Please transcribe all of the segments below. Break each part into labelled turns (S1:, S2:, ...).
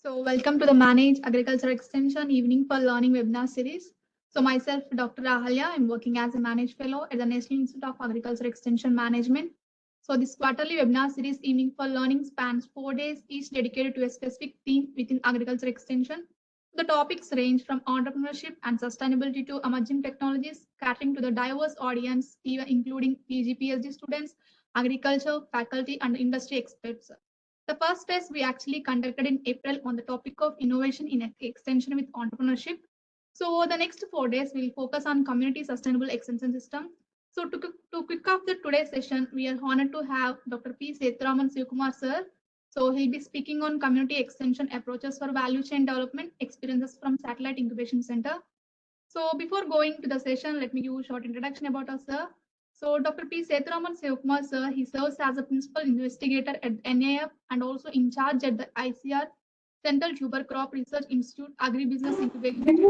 S1: So, welcome to the Manage Agriculture Extension Evening for Learning webinar series. So, myself, Dr. Ahalya, I'm working as a Managed Fellow at the National Institute of Agriculture Extension Management. So, this quarterly webinar series Evening for Learning spans 4 days, each dedicated to a specific theme within agriculture extension. The topics range from entrepreneurship and sustainability to emerging technologies, catering to the diverse audience, even including PG PhD students, agriculture, faculty, and industry experts. The first test we actually conducted in April on the topic of innovation in extension with entrepreneurship. So the next 4 days we'll focus on community sustainable extension system. So to kick off the today's session, we are honored to have Dr. P. Sethuraman Sukumar sir. So he'll be speaking on community extension approaches for value chain development, experiences from Satellite Incubation Center. So before going to the session, let me give a short introduction about us, sir. So Dr. P. Sethuraman Sivkumar, sir, he serves as a principal investigator at NAF and also in charge at the ICAR, Central Tuber Crop Research Institute, Agri-Business Incubation.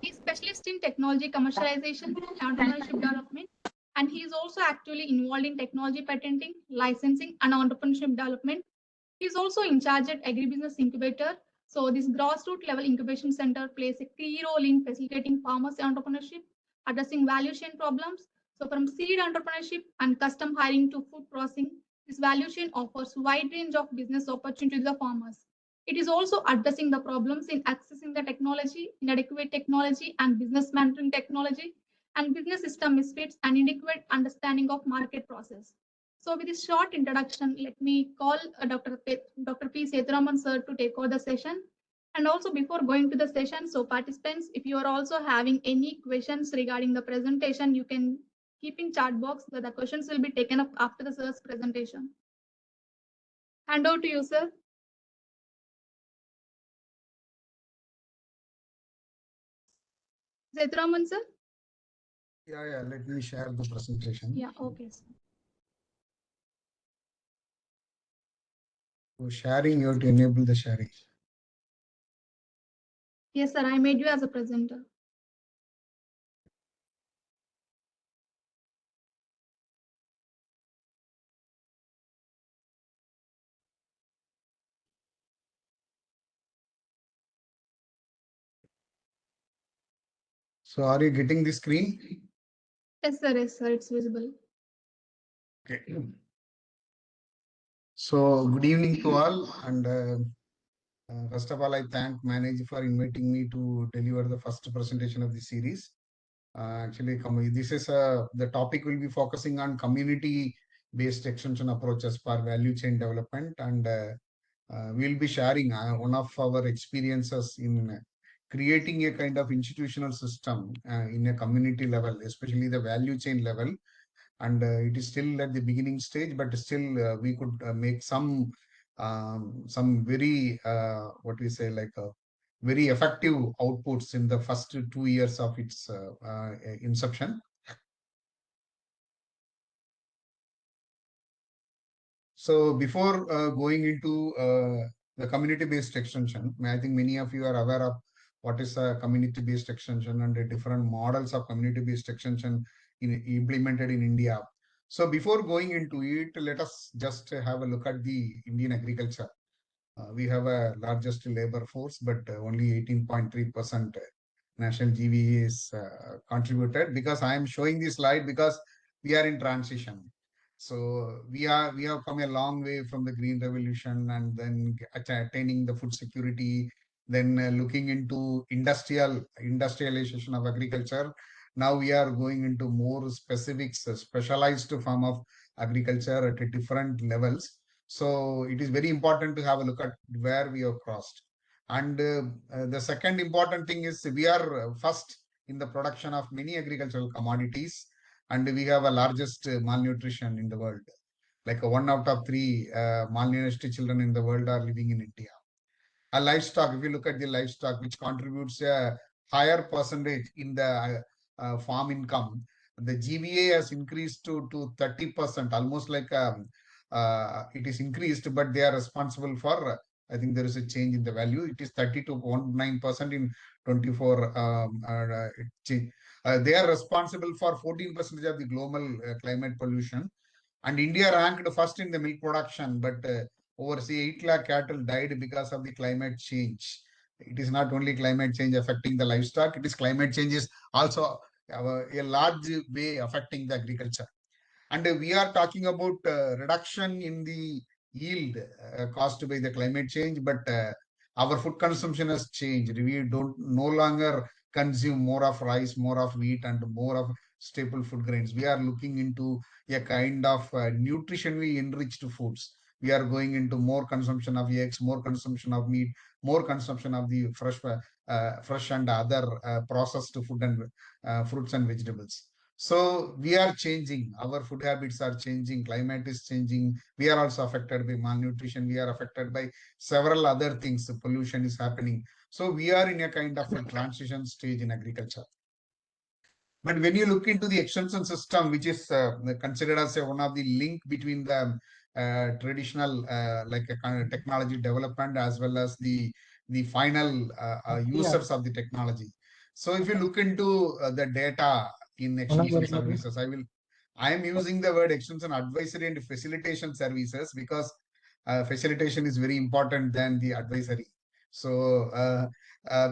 S1: He's specialist in technology commercialization, entrepreneurship development, and he is also actively involved in technology patenting, licensing, and entrepreneurship development. He is also in charge at Agri-Business Incubator. So this grassroots level incubation center plays a key role in facilitating farmers' entrepreneurship, addressing value chain problems. So from seed entrepreneurship and custom hiring to food processing, this value chain offers wide range of business opportunities to the farmers. It is also addressing the problems in accessing the technology, inadequate technology and business management technology, and business system misfits and inadequate understanding of market process. So with this short introduction, let me call Dr. P. Sethuraman sir to take over the session. And also before going to the session, so participants, if you are also having any questions regarding the presentation, you can keep in chat box, but the questions will be taken up after the sir's presentation. Hand over to you, sir. Sethuraman sir?
S2: Yeah, let me share the presentation.
S1: Yeah, okay, sir.
S2: So sharing, you have to enable the sharing.
S1: Yes, sir, I made you as a presenter.
S2: So are you getting the screen?
S1: Yes, sir, it's visible.
S2: Okay. So good evening to all, and first of all, I thank Manage for inviting me to deliver the first presentation of the series. Actually, this is the topic will be focusing on community-based extension approaches for value chain development, and we'll be sharing one of our experiences in creating a kind of institutional system in a community level, especially the value chain level. And it is still at the beginning stage, but still we could make some very what we say like very effective outputs in the first 2 years of its inception. So before going into the community-based extension, I think many of you are aware of what is a community-based extension and the different models of community-based extension implemented in India. So before going into it, let us just have a look at the Indian agriculture. We have a largest labor force, but only 18.3% national GVA is contributed. Because I am showing this slide because we are in transition. So we have come a long way from the green revolution and then attaining the food security, then looking into industrialization of agriculture. Now we are going into more specifics, specialized form of agriculture at different levels. So it is very important to have a look at where we have crossed. And the second important thing is we are first in the production of many agricultural commodities, and we have a largest malnutrition in the world. Like 1 out of 3 malnourished children in the world are living in India. A livestock, if you look at the livestock, which contributes a higher percentage in the farm income, the GVA has increased to 30%, almost like it is increased, but they are responsible for, I think there is a change in the value. It is 30 to 19% in 24. They are responsible for 14% of the global climate pollution. And India ranked first in the milk production, but over say 8 lakh cattle died because of the climate change. It is not only climate change affecting the livestock, it is climate change is also a large way affecting the agriculture. And we are talking about reduction in the yield caused by the climate change, but our food consumption has changed. We don't no longer consume more of rice, more of wheat, and more of staple food grains. We are looking into a kind of nutritionally enriched foods. We are going into more consumption of eggs, more consumption of meat, more consumption of the fresh and other processed food and fruits and vegetables. So we are changing. Our food habits are changing. Climate is changing. We are also affected by malnutrition. We are affected by several other things. Pollution is happening. So we are in a kind of a transition stage in agriculture. But when you look into the extension system, which is considered as one of the link between the traditional like a kind of technology development as well as the final users of the technology. So if you look into the data in extension services, I am using the word extension advisory and facilitation services because facilitation is very important than the advisory. So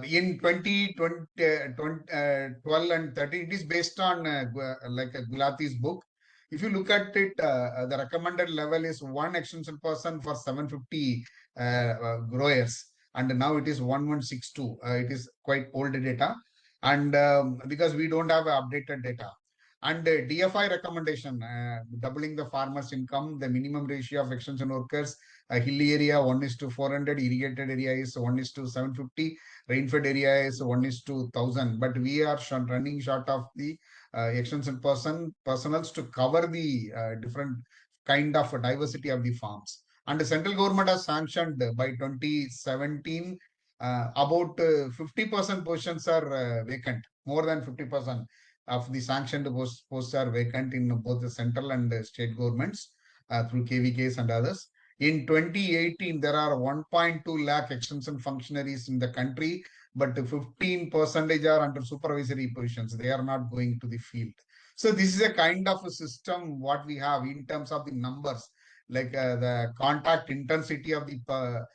S2: in 2012 and 13, it is based on like a Gulati's book. If you look at it, the recommended level is one extension person for 750 growers, and now it is 1162. It is quite old data, and because we don't have updated data. And DFI recommendation, doubling the farmer's income, the minimum ratio of extension workers, hilly area 1:400, irrigated area is 1:750, rainfed area is 1:1000. But we are running short of the extension personals to cover the different kind of diversity of the farms. And the central government has sanctioned by 2017 about 50% positions are vacant, more than 50% of the sanctioned posts are vacant in both the central and state governments through KVKs and others. In 2018, there are 1.2 lakh extension functionaries in the country, but 15% are under supervisory positions. They are not going to the field. So this is a kind of a system what we have in terms of the numbers, like the contact intensity of the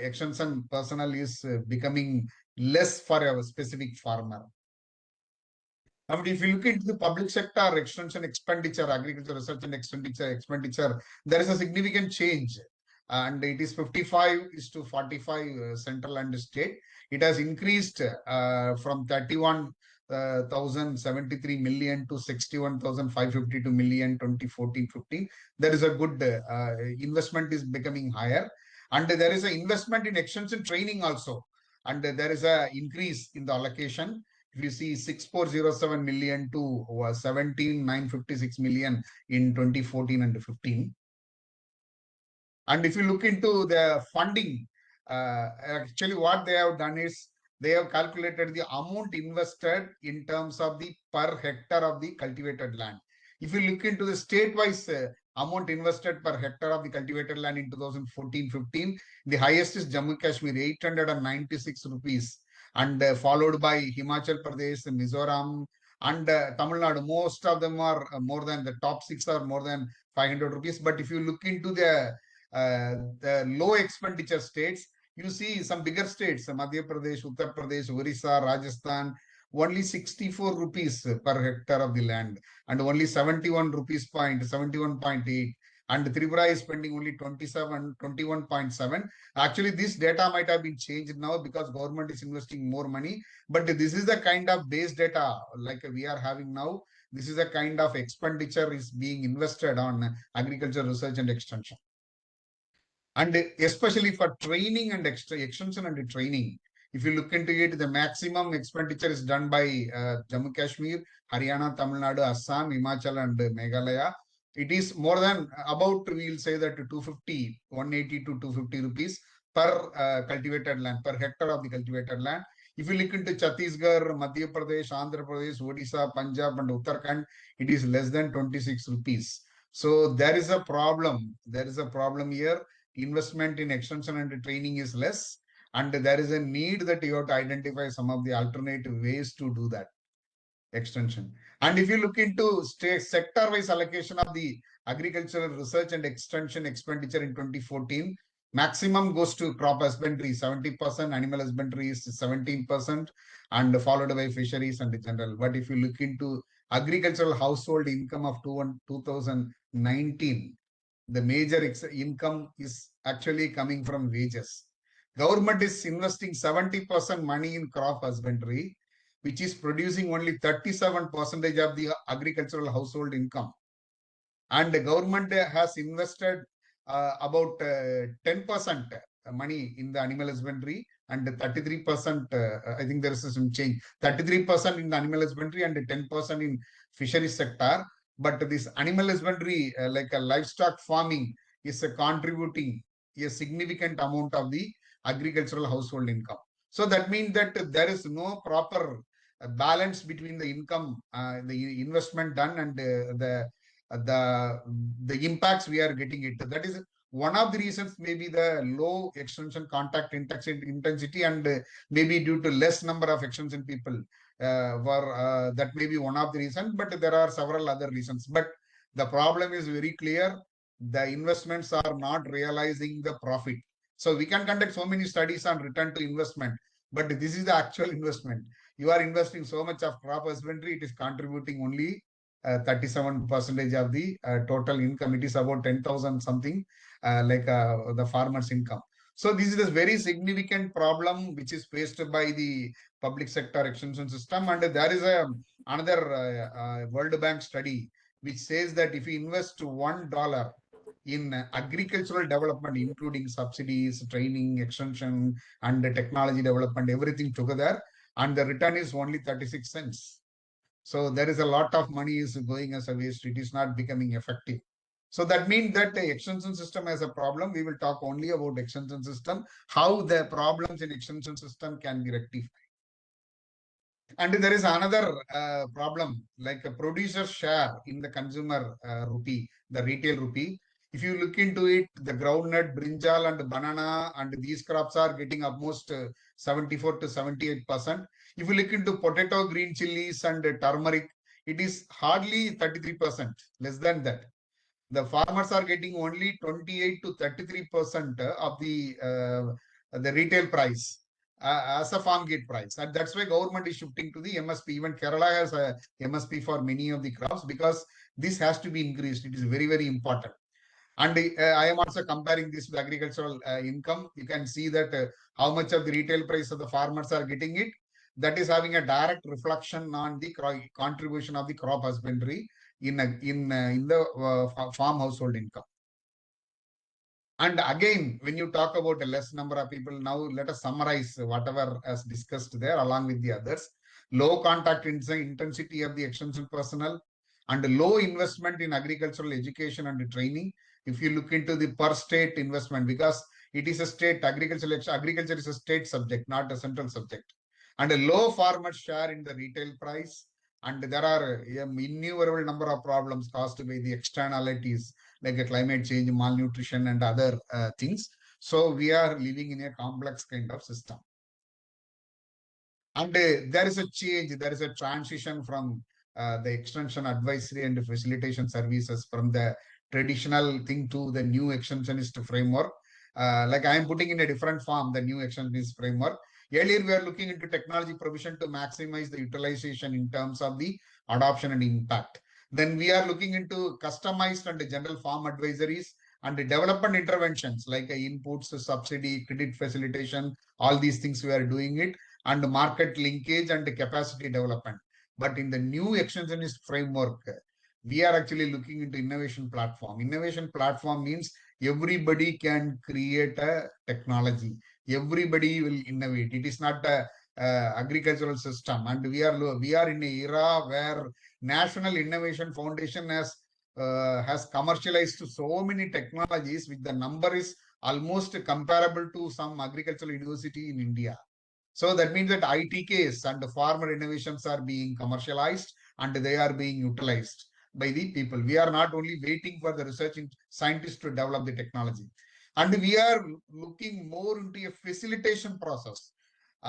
S2: extension personnel is becoming less for a specific farmer. But if you look into the public sector extension expenditure, agriculture research and expenditure, there is a significant change. And it is 55:45 central and state. It has increased from 31,073 million to 61,552 million 2014-15. There is a good investment is becoming higher. And there is an investment in extension training also. And there is an increase in the allocation. If you see 6407 million to 17,956 million in 2014 and 15. And if you look into the funding, actually what they have done is they have calculated the amount invested in terms of the per hectare of the cultivated land. If you look into the state-wise amount invested per hectare of the cultivated land in 2014-15, the highest is Jammu Kashmir, 896 rupees. And followed by Himachal Pradesh, Mizoram, and Tamil Nadu. Most of them are more than the top 6 are more than 500 rupees. But if you look into the low expenditure states, you see some bigger states, Madhya Pradesh, Uttar Pradesh, Orissa, Rajasthan, only 64 rupees per hectare of the land, and only 71 rupees 71.8. And Tripura is spending only 21.7. Actually, this data might have been changed now because government is investing more money. But this is the kind of base data like we are having now. This is a kind of expenditure is being invested on agriculture research and extension. And especially for training and extension and training. If you look into it, the maximum expenditure is done by Jammu Kashmir, Haryana, Tamil Nadu, Assam, Himachal, and Meghalaya. It is more than about, we'll say that 250, 180 to 250 rupees per cultivated land, per hectare of the cultivated land. If you look into Chhattisgarh, Madhya Pradesh, Andhra Pradesh, Odisha, Punjab, and Uttarakhand, it is less than 26 rupees. So there is a problem. There is a problem here. Investment in extension and training is less, and there is a need that you have to identify some of the alternative ways to do that. extension. And if you look into state sector-wise allocation of the agricultural research and extension expenditure in 2014, maximum goes to crop husbandry, 70%, animal husbandry is 17%, and followed by fisheries and general. But if you look into agricultural household income of 2019, the major income is actually coming from wages. Government is investing 70% money in crop husbandry, which is producing only 37% of the agricultural household income. And the government has invested about 10% money in the animal husbandry and 33%, I think there is some change, 33% in the animal husbandry and 10% in fisheries sector. But this animal husbandry, like a livestock farming, is contributing a significant amount of the agricultural household income. So that means that there is no proper balance between the income, the investment done, and the impacts we are getting it. That is one of the reasons, maybe the low extension contact intensity, and maybe due to less number of extension people that may be one of the reasons, but there are several other reasons. But the problem is very clear. The investments are not realizing the profit. So we can conduct so many studies on return to investment, but this is the actual investment. You are investing so much of crop husbandry, it is contributing only 37% of the total income. It is about 10,000 something, like the farmer's income. So this is a very significant problem which is faced by the public sector extension system. And there is another World Bank study which says that if you invest $1 in agricultural development, including subsidies, training, extension, and technology development, everything together, and the return is only 36 cents. So there is a lot of money is going as a waste. It is not becoming effective. So that means that the extension system has a problem. We will talk only about extension system, how the problems in extension system can be rectified. And there is another problem, like a producer share in the consumer rupee, the retail rupee. If you look into it, the groundnut, brinjal, and banana, and these crops are getting almost 74 to 78%. If you look into potato, green chilies, and turmeric, it is hardly 33%, less than that. The farmers are getting only 28 to 33% of the retail price as a farm gate price. And that's why government is shifting to the MSP. Even Kerala has a MSP for many of the crops, because this has to be increased. It is very, very important. And I am also comparing this with agricultural income. You can see that how much of the retail price of the farmers are getting it. That is having a direct reflection on the contribution of the crop husbandry in the farm household income. And again, when you talk about a less number of people, now let us summarize whatever as discussed there along with the others. Low contact intensity of the extension personnel, and low investment in agricultural education and training. If you look into the per state investment, because it is a state, agriculture is a state subject, not a central subject. And a low farmer share in the retail price. And there are innumerable number of problems caused by the externalities like a climate change, malnutrition, and other things. So we are living in a complex kind of system. And there is a change, there is a transition from the extension advisory and facilitation services from the traditional thing to the new extensionist framework. Like I am putting in a different form, the new extensionist framework. Earlier, we are looking into technology provision to maximize the utilization in terms of the adoption and impact. Then we are looking into customized and general farm advisories and the development interventions like inputs, subsidy, credit facilitation, all these things we are doing it, and market linkage and capacity development. But in the new extensionist framework, we are actually looking into innovation platform. Innovation platform means everybody can create a technology. Everybody will innovate. It is not a agricultural system, and we are in an era where National Innovation Foundation has commercialized so many technologies, which the number is almost comparable to some agricultural university in India. So that means that ITKs and farmer innovations are being commercialized and they are being utilized by the people. We are not only waiting for the researching scientists to develop the technology. And we are looking more into a facilitation process.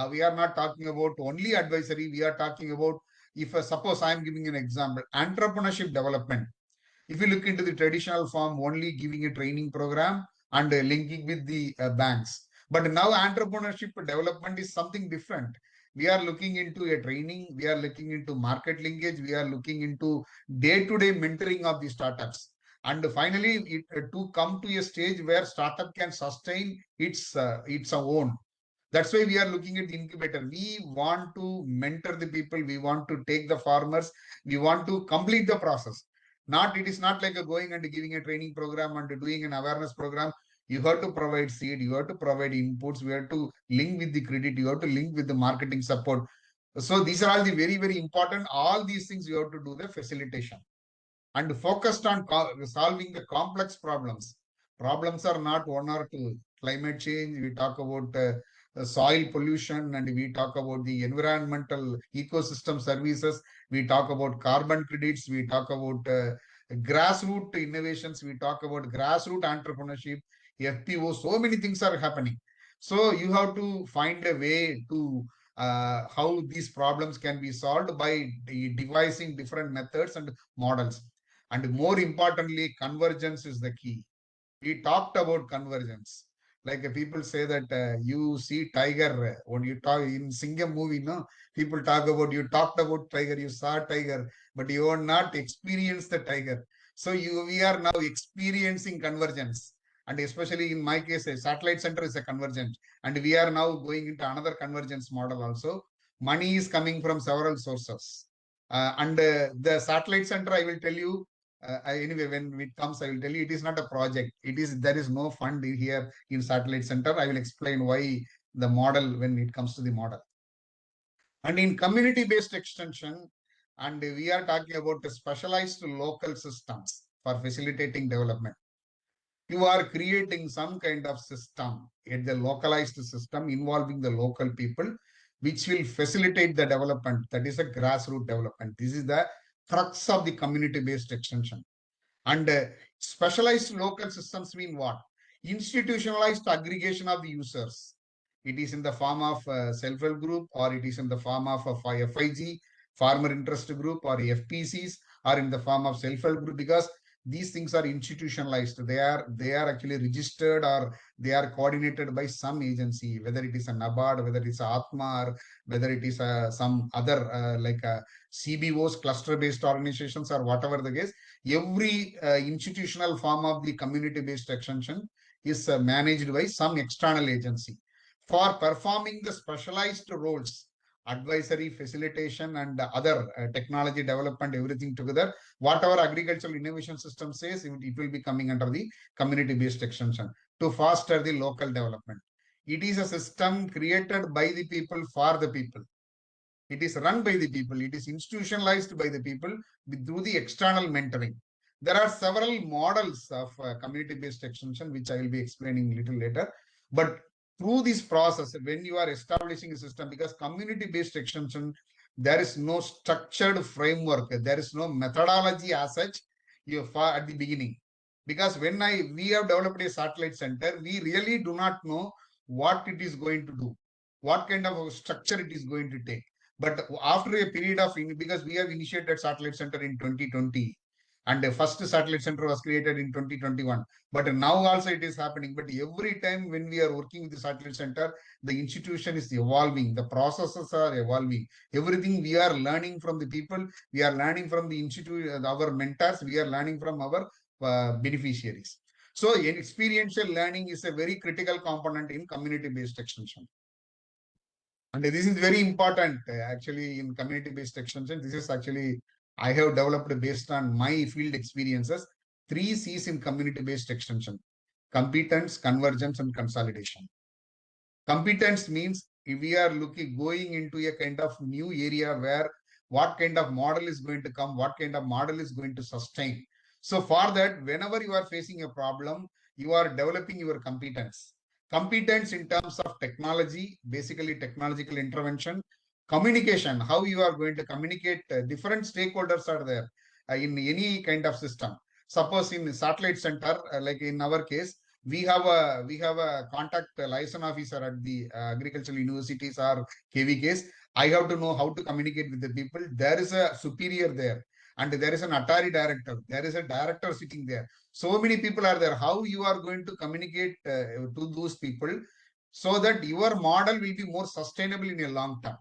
S2: We are not talking about only advisory. We are talking about if suppose I am giving an example, entrepreneurship development. If you look into the traditional form, only giving a training program and linking with the banks. But now entrepreneurship development is something different. We are looking into a training, we are looking into market linkage, we are looking into day-to-day mentoring of the startups. And finally, to come to a stage where startup can sustain its own. That's why we are looking at the incubator. We want to mentor the people. We want to take the farmers. We want to complete the process. It is not like a going and giving a training program and doing an awareness program. You have to provide seed. You have to provide inputs. We have to link with the credit. You have to link with the marketing support. So these are all the very, very important. All these things you have to do the facilitation and focused on solving the complex problems. Problems are not one or two. Climate change, we talk about soil pollution, and we talk about the environmental ecosystem services. We talk about carbon credits. We talk about grassroots innovations. We talk about grassroots entrepreneurship, FPO. So many things are happening. So you have to find a way to how these problems can be solved by devising different methods and models. And more importantly, convergence is the key. We talked about convergence. Like people say that you see tiger when you talk in Singham movie, no? People talk about you talked about tiger, you saw tiger, but you are not experienced the tiger. So we are now experiencing convergence. And especially in my case, a satellite center is a convergence. And we are now going into another convergence model also. Money is coming from several sources. The satellite center, I will tell you, anyway, when it comes, I will tell you, it is not a project. There is no fund here in satellite center. I will explain why the model when it comes to the model. And in community-based extension, and we are talking about the specialized local systems for facilitating development. You are creating some kind of system, the localized system involving the local people, which will facilitate the development. That is a grassroots development. This is the crux of the community-based extension. And specialized local systems mean what? Institutionalized aggregation of the users. It is in the form of self-help group, or it is in the form of a FIG, farmer interest group, or FPCs, or in the form of self-help group, because these things are institutionalized. They are actually registered, or they are coordinated by some agency, whether it is a NABARD, whether it's a Atma, or whether it is some other like CBOs, cluster-based organizations, or whatever the case. Every institutional form of the community-based extension is managed by some external agency for performing the specialized roles, advisory, facilitation, and other technology development, everything together. Whatever agricultural innovation system says, it will be coming under the community-based extension to foster the local development. It is a system created by the people for the people. It is run by the people. It is institutionalized by the people through the external mentoring. There are several models of community-based extension, which I will be explaining a little later. But through this process, when you are establishing a system, because community-based extension, there is no structured framework. There is no methodology as such at the beginning. Because when we have developed a satellite center, we really do not know what it is going to do, what kind of structure it is going to take. But after a period of, because we have initiated satellite center in 2020, and the first satellite center was created in 2021. But now also it is happening. But every time when we are working with the satellite center, the institution is evolving. The processes are evolving. Everything we are learning from the people. We are learning from the institute, our mentors. We are learning from our beneficiaries. So experiential learning is a very critical component in community-based extension. And this is very important actually in community-based extension. This is actually I have developed based on my field experiences. 3 C's in community-based extension: competence, convergence, and consolidation. Competence means if we are going into a kind of new area where what kind of model is going to come, what kind of model is going to sustain. So for that, whenever you are facing a problem, you are developing your competence. Competence in terms of technology, basically technological intervention, communication, how you are going to communicate. Different stakeholders are there in any kind of system. Suppose in the satellite center, like in our case, we have a contact liaison officer at the agricultural universities or KVKs. I have to know how to communicate with the people. There is a superior there, and there is an Atari director. There is a director sitting there. So many people are there. How you are going to communicate to those people so that your model will be more sustainable in a long term?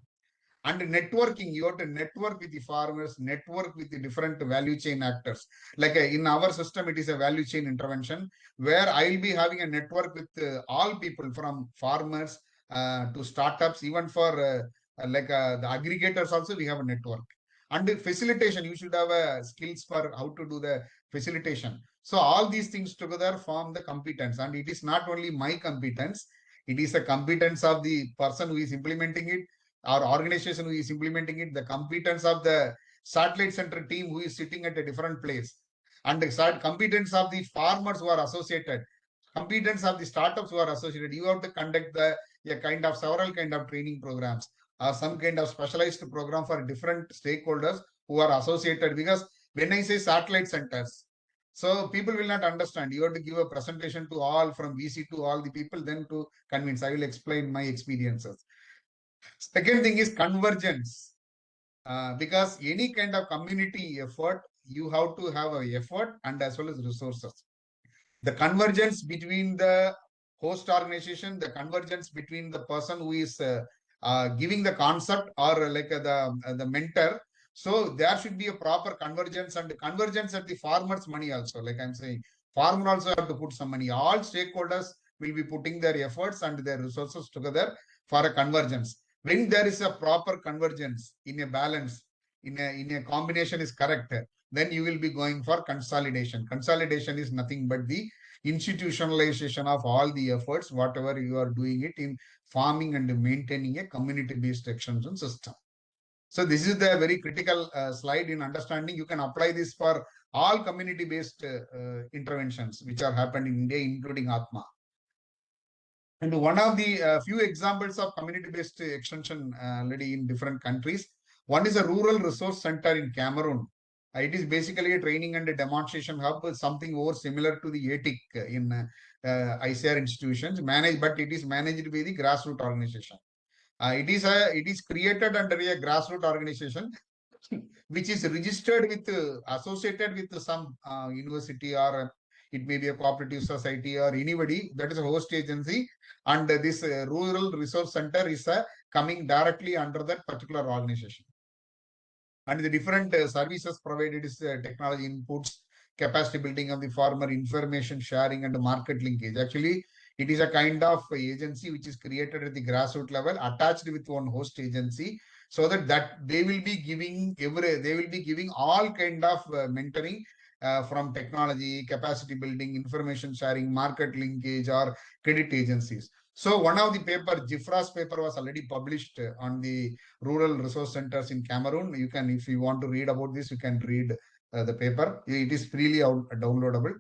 S2: And networking, you have to network with the farmers, network with the different value chain actors. Like in our system, it is a value chain intervention where I'll be having a network with all people from farmers to startups, even for the aggregators also we have a network. And the facilitation, you should have skills for how to do the facilitation. So all these things together form the competence, and it is not only my competence, it is a competence of the person who is implementing it, our organization who is implementing it, the competence of the satellite center team who is sitting at a different place, and the competence of the farmers who are associated, competence of the startups who are associated. You have to conduct several kind of training programs or some kind of specialized program for different stakeholders who are associated. Because when I say satellite centers, so people will not understand. You have to give a presentation to all, from VC to all the people, then to convince. I will explain my experiences. Second thing is convergence. Because any kind of community effort, you have to have an effort and as well as resources. The convergence between the host organization, the convergence between the person who is giving the concept, or the mentor. So there should be a proper convergence, and convergence at the farmer's money also. Like I'm saying, farmer also have to put some money. All stakeholders will be putting their efforts and their resources together for a convergence. When there is a proper convergence in a balance, in a combination is correct, then you will be going for consolidation. Consolidation is nothing but the institutionalization of all the efforts, whatever you are doing it in farming and maintaining a community-based extension system. So this is the very critical slide in understanding. You can apply this for all community-based interventions which are happening in India, including Atma. And one of the few examples of community-based extension already in different countries. One is a rural resource center in Cameroon. It is basically a training and a demonstration hub, something more similar to the ATIC in ICAR institutions, but it is managed by the grassroots organization. It is created under a grassroots organization which is registered with associated with some university, or it may be a cooperative society or anybody that is a host agency, and this rural resource center is coming directly under that particular organization. And the different services provided is technology inputs, capacity building of the farmer, information sharing, and market linkage. Actually, it is a kind of agency which is created at the grassroots level, attached with one host agency, so that they will be giving all kind of mentoring from technology, capacity building, information sharing, market linkage, or credit agencies. So one of the paper, Jifra's paper, was already published on the rural resource centers in Cameroon. You can, if you want to read about this, you can read the paper. It is freely downloadable.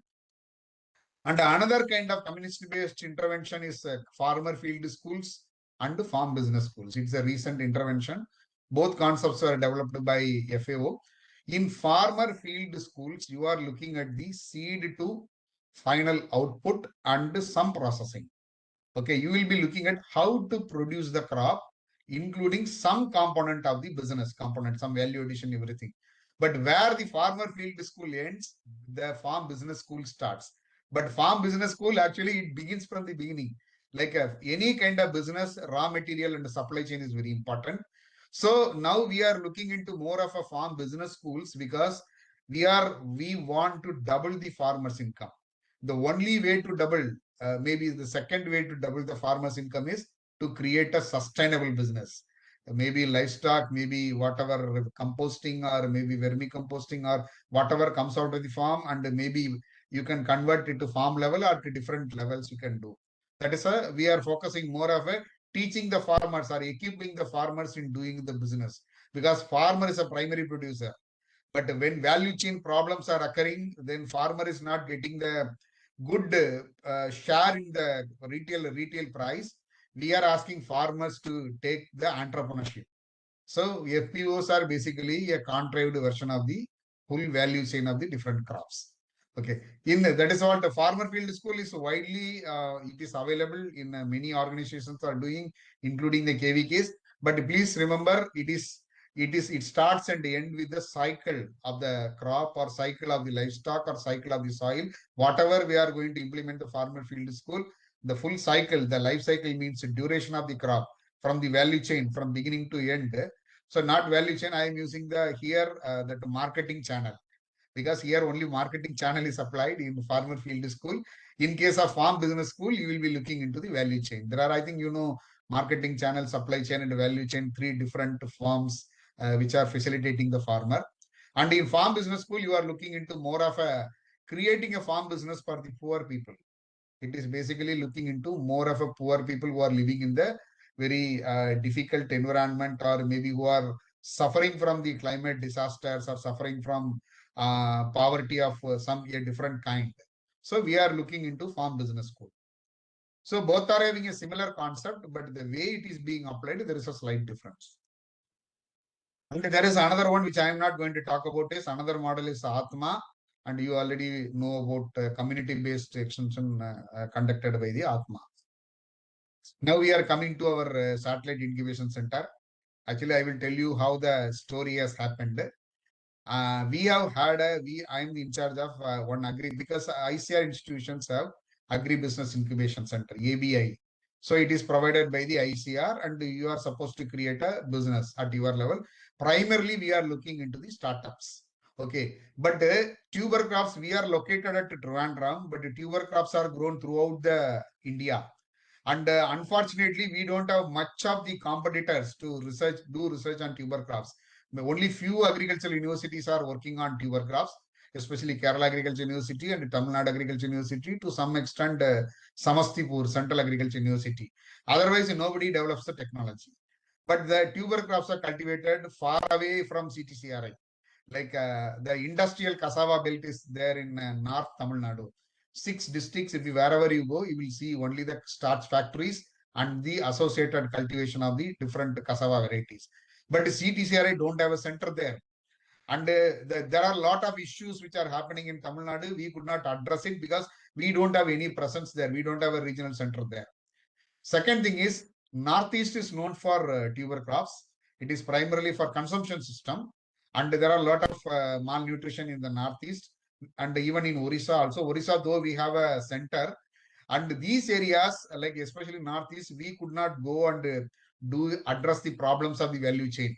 S2: And another kind of community-based intervention is farmer field schools and farm business schools. It's a recent intervention. Both concepts were developed by FAO. In farmer field schools, you are looking at the seed to final output and some processing. Okay, you will be looking at how to produce the crop, including some component of the business component, some value addition, everything. But where the farmer field school ends, the farm business school starts. But farm business school, actually, it begins from the beginning. Like any kind of business, raw material and supply chain is very important. So now we are looking into more of a farm business schools, because we want to double the farmer's income. The only way to double, maybe the second way to double the farmer's income, is to create a sustainable business. Maybe livestock, maybe whatever, composting, or maybe vermicomposting, or whatever comes out of the farm, and maybe you can convert it to farm level or to different levels you can do. That is we are focusing more of a teaching the farmers or equipping the farmers in doing the business, because farmer is a primary producer. But when value chain problems are occurring, then farmer is not getting the good share in the retail price. We are asking farmers to take the entrepreneurship. So FPOs are basically a contrived version of the full value chain of the different crops. Okay, that is what the farmer field school is widely it is available in many organizations are doing, including the KVKs. But please remember, it starts and end with the cycle of the crop or cycle of the livestock or cycle of the soil. Whatever we are going to implement the farmer field school, the full cycle, the life cycle means the duration of the crop from the value chain from beginning to end. So not value chain, I am using the here that marketing channel, because here only marketing channel is applied in farmer field school. In case of farm business school, you will be looking into the value chain. There are, I think, marketing channel, supply chain, and value chain, three different forms which are facilitating the farmer. And in farm business school, you are looking into more of a creating a farm business for the poor people. It is basically looking into more of a poor people who are living in the very difficult environment, or maybe who are suffering from the climate disasters or suffering from poverty of some a different kind. So we are looking into farm business school. So both are having a similar concept, but the way it is being applied, there is a slight difference. And there is another one which I am not going to talk about. Is another model is Atma, and you already know about community-based extension conducted by the Atma. Now we are coming to our satellite incubation center. Actually, I will tell you how the story has happened. We have had I am in charge of one because ICAR institutions have Agri-Business Incubation Center, ABI. So it is provided by the ICAR, and you are supposed to create a business at your level. Primarily, we are looking into the startups. Okay, but tuber crops, we are located at Thiruvananthapuram, but the tuber crops are grown throughout the India. And unfortunately, we don't have much of the competitors to do research on tuber crops. Only few agricultural universities are working on tuber crops, especially Kerala Agriculture University and Tamil Nadu Agriculture University, to some extent Samastipur Central Agriculture University. Otherwise, nobody develops the technology. But the tuber crops are cultivated far away from CTCRI. Like the industrial cassava belt is there in North Tamil Nadu. 6 districts, if you, wherever you go, you will see only the starch factories and the associated cultivation of the different cassava varieties. But CTCRI don't have a center there. And there are a lot of issues which are happening in Tamil Nadu. We could not address it because we don't have any presence there. We don't have a regional center there. Second thing is, Northeast is known for tuber crops. It is primarily for consumption system. And there are a lot of malnutrition in the Northeast. And even in Orissa also. Orissa, though we have a center. And these areas, like especially Northeast, we could not go and address the problems of the value chain.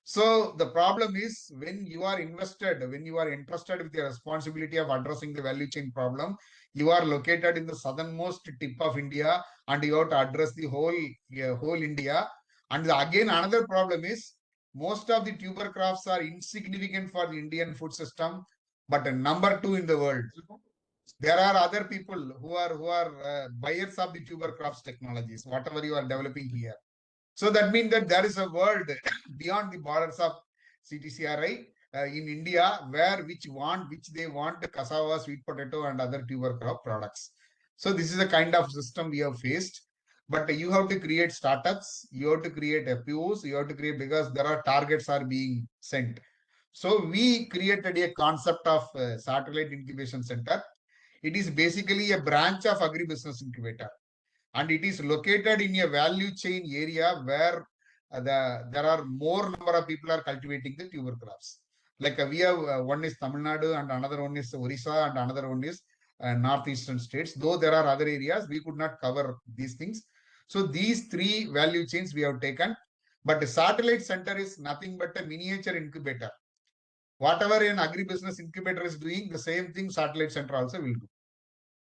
S2: So the problem is, when you are invested, when you are entrusted with the responsibility of addressing the value chain problem, you are located in the southernmost tip of India, and you have to address the whole India. And again, another problem is, most of the tuber crops are insignificant for the Indian food system, but number 2 in the world. There are other people who are buyers of the tuber crops technologies, whatever you are developing here. So that means that there is a world beyond the borders of CTCRI in India which they want cassava, sweet potato, and other tuber crop products. So this is the kind of system we have faced. But you have to create startups, you have to create FPOs, you have to create, because there are targets are being sent. So we created a concept of satellite incubation center. It is basically a branch of Agri-Business Incubator, and it is located in a value chain area where there are more number of people are cultivating the tuber crops. Like we have one is Tamil Nadu, and another one is Orissa, and another one is northeastern states. Though there are other areas, we could not cover these things. So these 3 value chains we have taken. But the satellite center is nothing but a miniature incubator. Whatever an agri-business incubator is doing, the same thing satellite center also will do.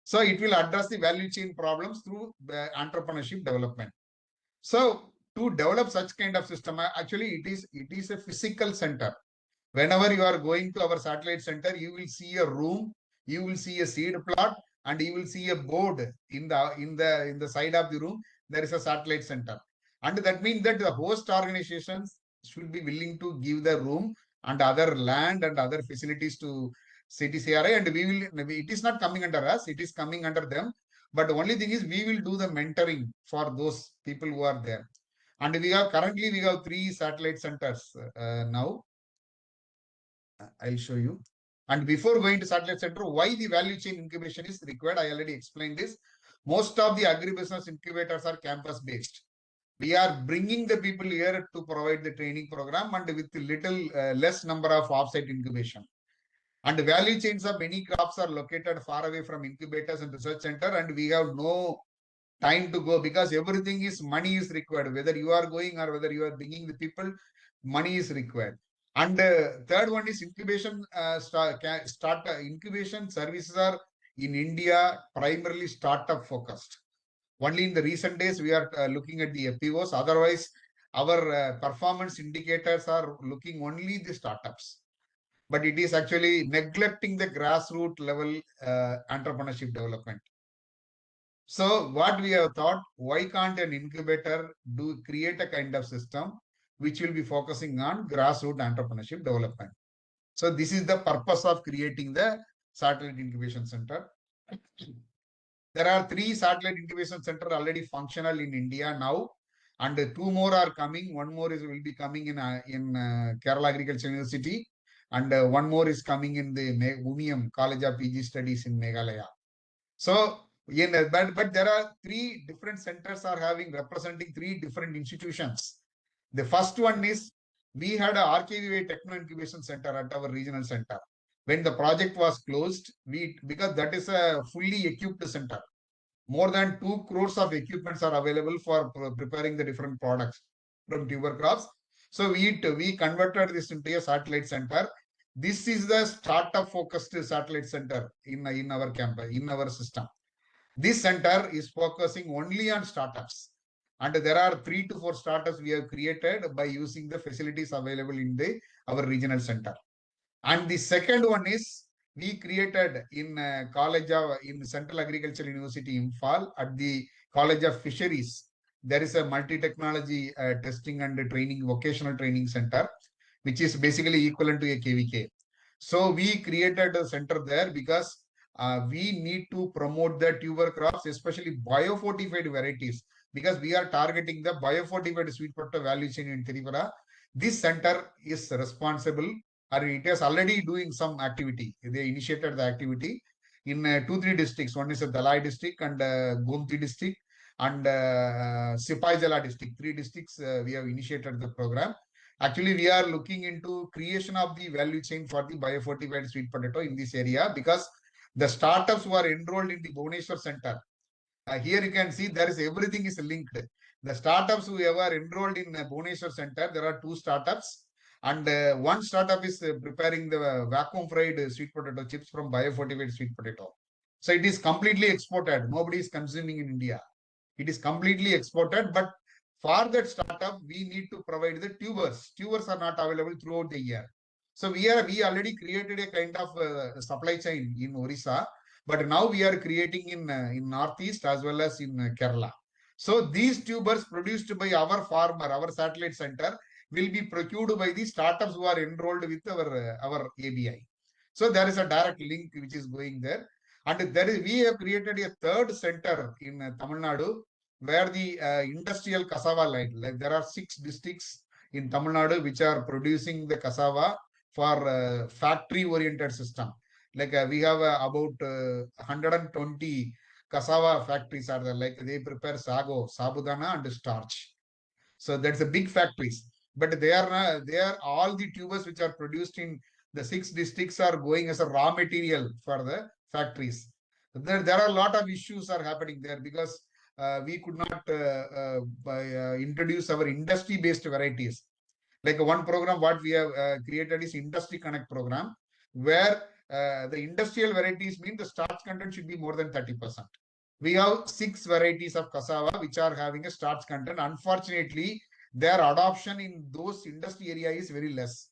S2: So it will address the value chain problems through the entrepreneurship development. So to develop such kind of system, actually it is a physical center. Whenever you are going to our satellite center, you will see a room, you will see a seed plot, and you will see a board in the side of the room. There is a satellite center, and that means that the host organizations should be willing to give the room and other land and other facilities to CTCRI, and it is not coming under us, it is coming under them. But the only thing is, we will do the mentoring for those people who are there. And currently we have 3 satellite centers now. I'll show you. And before going to satellite center, why the value chain incubation is required, I already explained this. Most of the agribusiness incubators are campus based. We are bringing the people here to provide the training program and with little less number of offsite incubation. And the value chains of many crops are located far away from incubators and research center, and we have no time to go because everything is money is required. Whether you are going or whether you are bringing the people, money is required. And third one is incubation. Incubation services are in India primarily startup focused. Only in the recent days we are looking at the FPOs. Otherwise, our performance indicators are looking only the startups. But it is actually neglecting the grassroots level entrepreneurship development. So what we have thought, why can't an incubator create a kind of system which will be focusing on grassroots entrepreneurship development? So this is the purpose of creating the satellite incubation center. There are 3 satellite incubation centers already functional in India now, and 2 more are coming. One more will be coming in Kerala Agricultural University, and 1 more is coming in the UMIM College of PG Studies in Meghalaya. So, but there are 3 different centers are representing 3 different institutions. The first one is we had a RKVY Techno Incubation Center at our regional center. When the project was closed, because that is a fully equipped center. More than 2 crores of equipments are available for preparing the different products from tuber crops. So we converted this into a satellite center. This is the startup focused satellite center in our campus, in our system. This center is focusing only on startups. And there are 3 to 4 startups we have created by using the facilities available in our regional center. And the second one is we created in Central Agricultural University Imphal at the College of Fisheries. There is a multi-technology testing and training, vocational training center, which is basically equivalent to a KVK. So we created a center there because we need to promote the tuber crops, especially biofortified varieties, because we are targeting the biofortified sweet potato value chain in Tripura. This center is responsible, or it is already doing some activity. They initiated the activity in 2-3 districts. One is Dalai district and Gomti district and Sipai Jala district. 3 districts we have initiated the program. Actually, we are looking into creation of the value chain for the biofortified sweet potato in this area because the startups who are enrolled in the Bhubaneswar Center, here you can see there is everything is linked. The startups who are enrolled in Bhubaneswar Center, there are 2 startups, and one startup is preparing the vacuum fried sweet potato chips from biofortified sweet potato. So it is completely exported. Nobody is consuming in India. It is completely exported, but for that startup, we need to provide the tubers. Tubers are not available throughout the year. So we already created a kind of supply chain in Orissa, but now we are creating in Northeast as well as in Kerala. So these tubers produced by our farmer, our satellite center, will be procured by the startups who are enrolled with our ABI. So there is a direct link which is going there. And we have created a third center in Tamil Nadu where the industrial cassava line, like there are 6 districts in Tamil Nadu which are producing the cassava for factory-oriented system. Like we have about 120 cassava factories are there. Like they prepare sago, sabudana, and starch. So that's a big factories. But they are all the tubers which are produced in the 6 districts are going as a raw material for the factories. There are a lot of issues are happening there because we could not introduce our industry-based varieties. Like one program what we have created is Industry Connect program, where the industrial varieties mean the starch content should be more than 30%. We have 6 varieties of cassava which are having a starch content. Unfortunately, their adoption in those industry area is very less.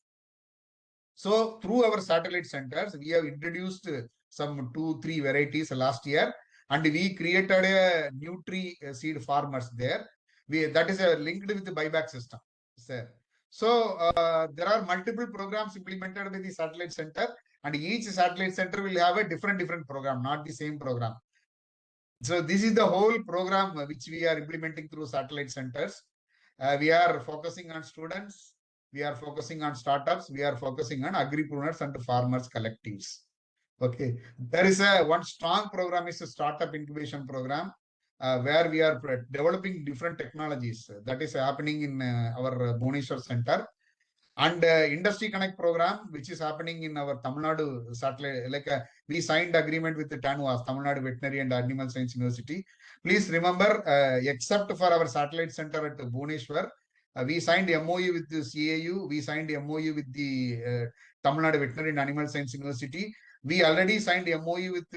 S2: So through our satellite centers, we have introduced some 2-3 varieties last year, and we created a Nutri-seed farmers there. That is linked with the buyback system. So there are multiple programs implemented by the satellite center, and each satellite center will have a different program, not the same program. So this is the whole program which we are implementing through satellite centers. We are focusing on students. we are focusing on startups, we are focusing on agripreneurs and farmers collectives. Okay, there is one strong program is a startup incubation program where we are developing different technologies. That is happening in our Bhubaneswar center. And Industry Connect program, which is happening in our Tamil Nadu satellite, like we signed agreement with the TANUAS, Tamil Nadu Veterinary and Animal Science University. Please remember, except for our satellite center at Bhubaneswar, we signed MOU with the CAU, we signed MOU with the Tamil Nadu Veterinary and Animal Science University. We already signed MOU with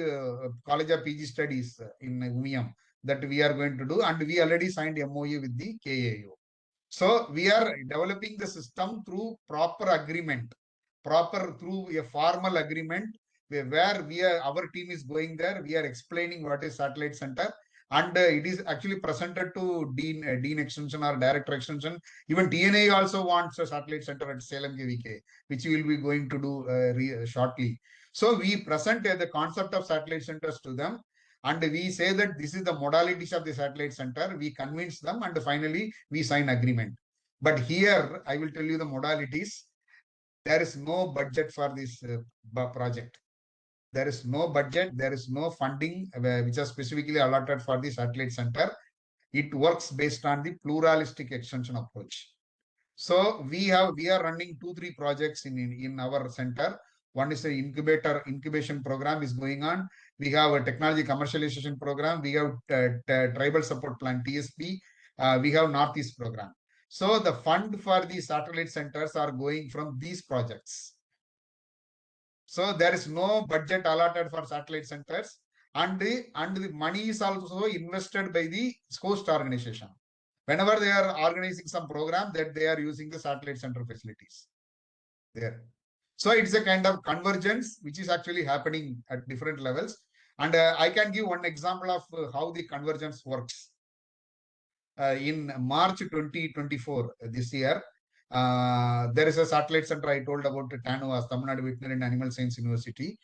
S2: College of PG Studies in UMIAM that we are going to do, and we already signed MOU with the KAU. So we are developing the system through proper agreement, through a formal agreement where our team is going there. We are explaining what is satellite center, and it is actually presented to Dean Extension or Director Extension. Even TNA also wants a satellite center at Salem KVK, which we will be going to do shortly. So we present the concept of satellite centers to them. And we say that this is the modalities of the satellite center. We convince them and finally we sign agreement. But here I will tell you the modalities. There is no budget for this project. There is no budget. There is no funding which is specifically allotted for the satellite center. It works based on the pluralistic extension approach. So we are running 2-3 projects in our center. One is the incubation program is going on. We have a technology commercialization program. We have tribal support plan TSP. We have Northeast program. So the fund for the satellite centers are going from these projects. So there is no budget allotted for satellite centers, and the money is also invested by the host organization. Whenever they are organizing some program, that they are using the satellite center facilities there. So it's a kind of convergence which is actually happening at different levels. And I can give one example of how the convergence works. In March 2024, this year, there is a satellite center I told about TANUAS, Tamil Nadu Veterinary and Animal Science University.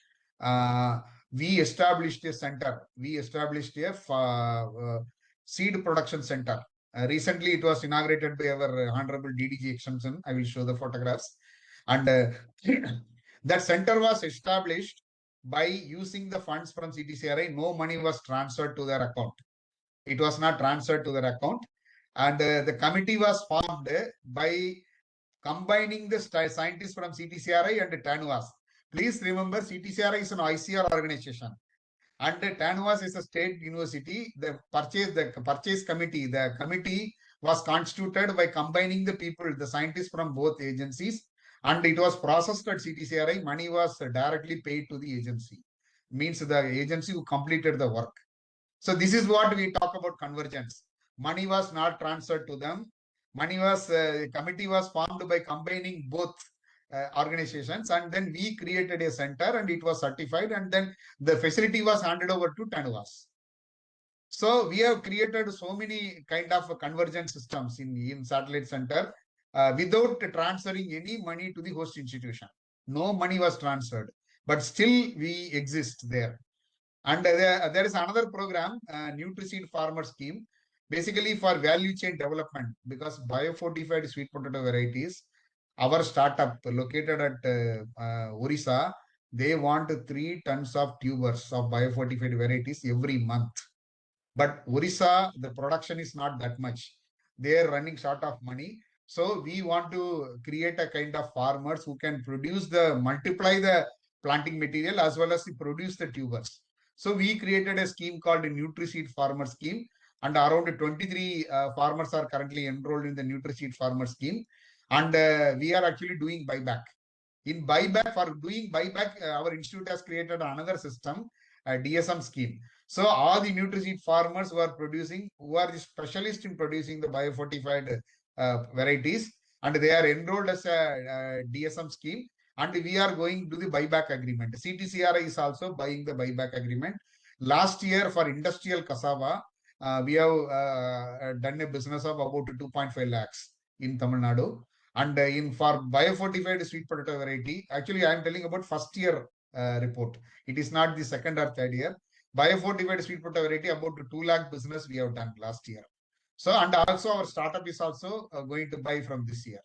S2: We established a center. We established a seed production center. Recently, it was inaugurated by our Honorable DDG Extension. I will show the photographs. And that center was established by using the funds from CTCRI. No money was transferred to their account. It was not transferred to their account. And the committee was formed by combining the scientists from CTCRI and TANUAS. Please remember, CTCRI is an ICAR organization. And TANUAS is a state university. The purchase committee, the committee was constituted by combining the people, the scientists from both agencies. And it was processed at CTCRI. Money was directly paid to the agency. Means the agency who completed the work. So this is what we talk about convergence. Money was not transferred to them. Money was, committee was formed by combining both organizations, and then we created a center and it was certified, and then the facility was handed over to TANUAS. So we have created so many kind of convergence systems in satellite center without transferring any money to the host institution. No money was transferred, but still we exist there. And there is another program, Nutri-Seed Farmer Scheme, basically for value chain development, because biofortified sweet potato varieties, our startup located at Orissa, they want 3 tons of tubers of biofortified varieties every month. But Orissa, the production is not that much. They are running short of money. So we want to create a kind of farmers who can multiply the planting material as well as produce the tubers. So we created a scheme called a Nutri-Seed Farmer Scheme, and around 23 farmers are currently enrolled in the Nutri-Seed Farmer Scheme. And we are actually doing buyback. In buyback, for doing buyback, our institute has created another system, a DSM scheme. So all the Nutri-Seed farmers who are the specialists in producing the biofortified varieties, and they are enrolled as a DSM scheme, and we are going to the buyback agreement. CTCRI is also buying the buyback agreement. Last year for industrial cassava, we have done a business of about 2.5 lakhs in Tamil Nadu. And for biofortified sweet potato variety, actually I am telling about first year report. It is not the second or third year. Biofortified sweet potato variety, about 2 lakh business we have done last year. So, and also our startup is also going to buy from this year.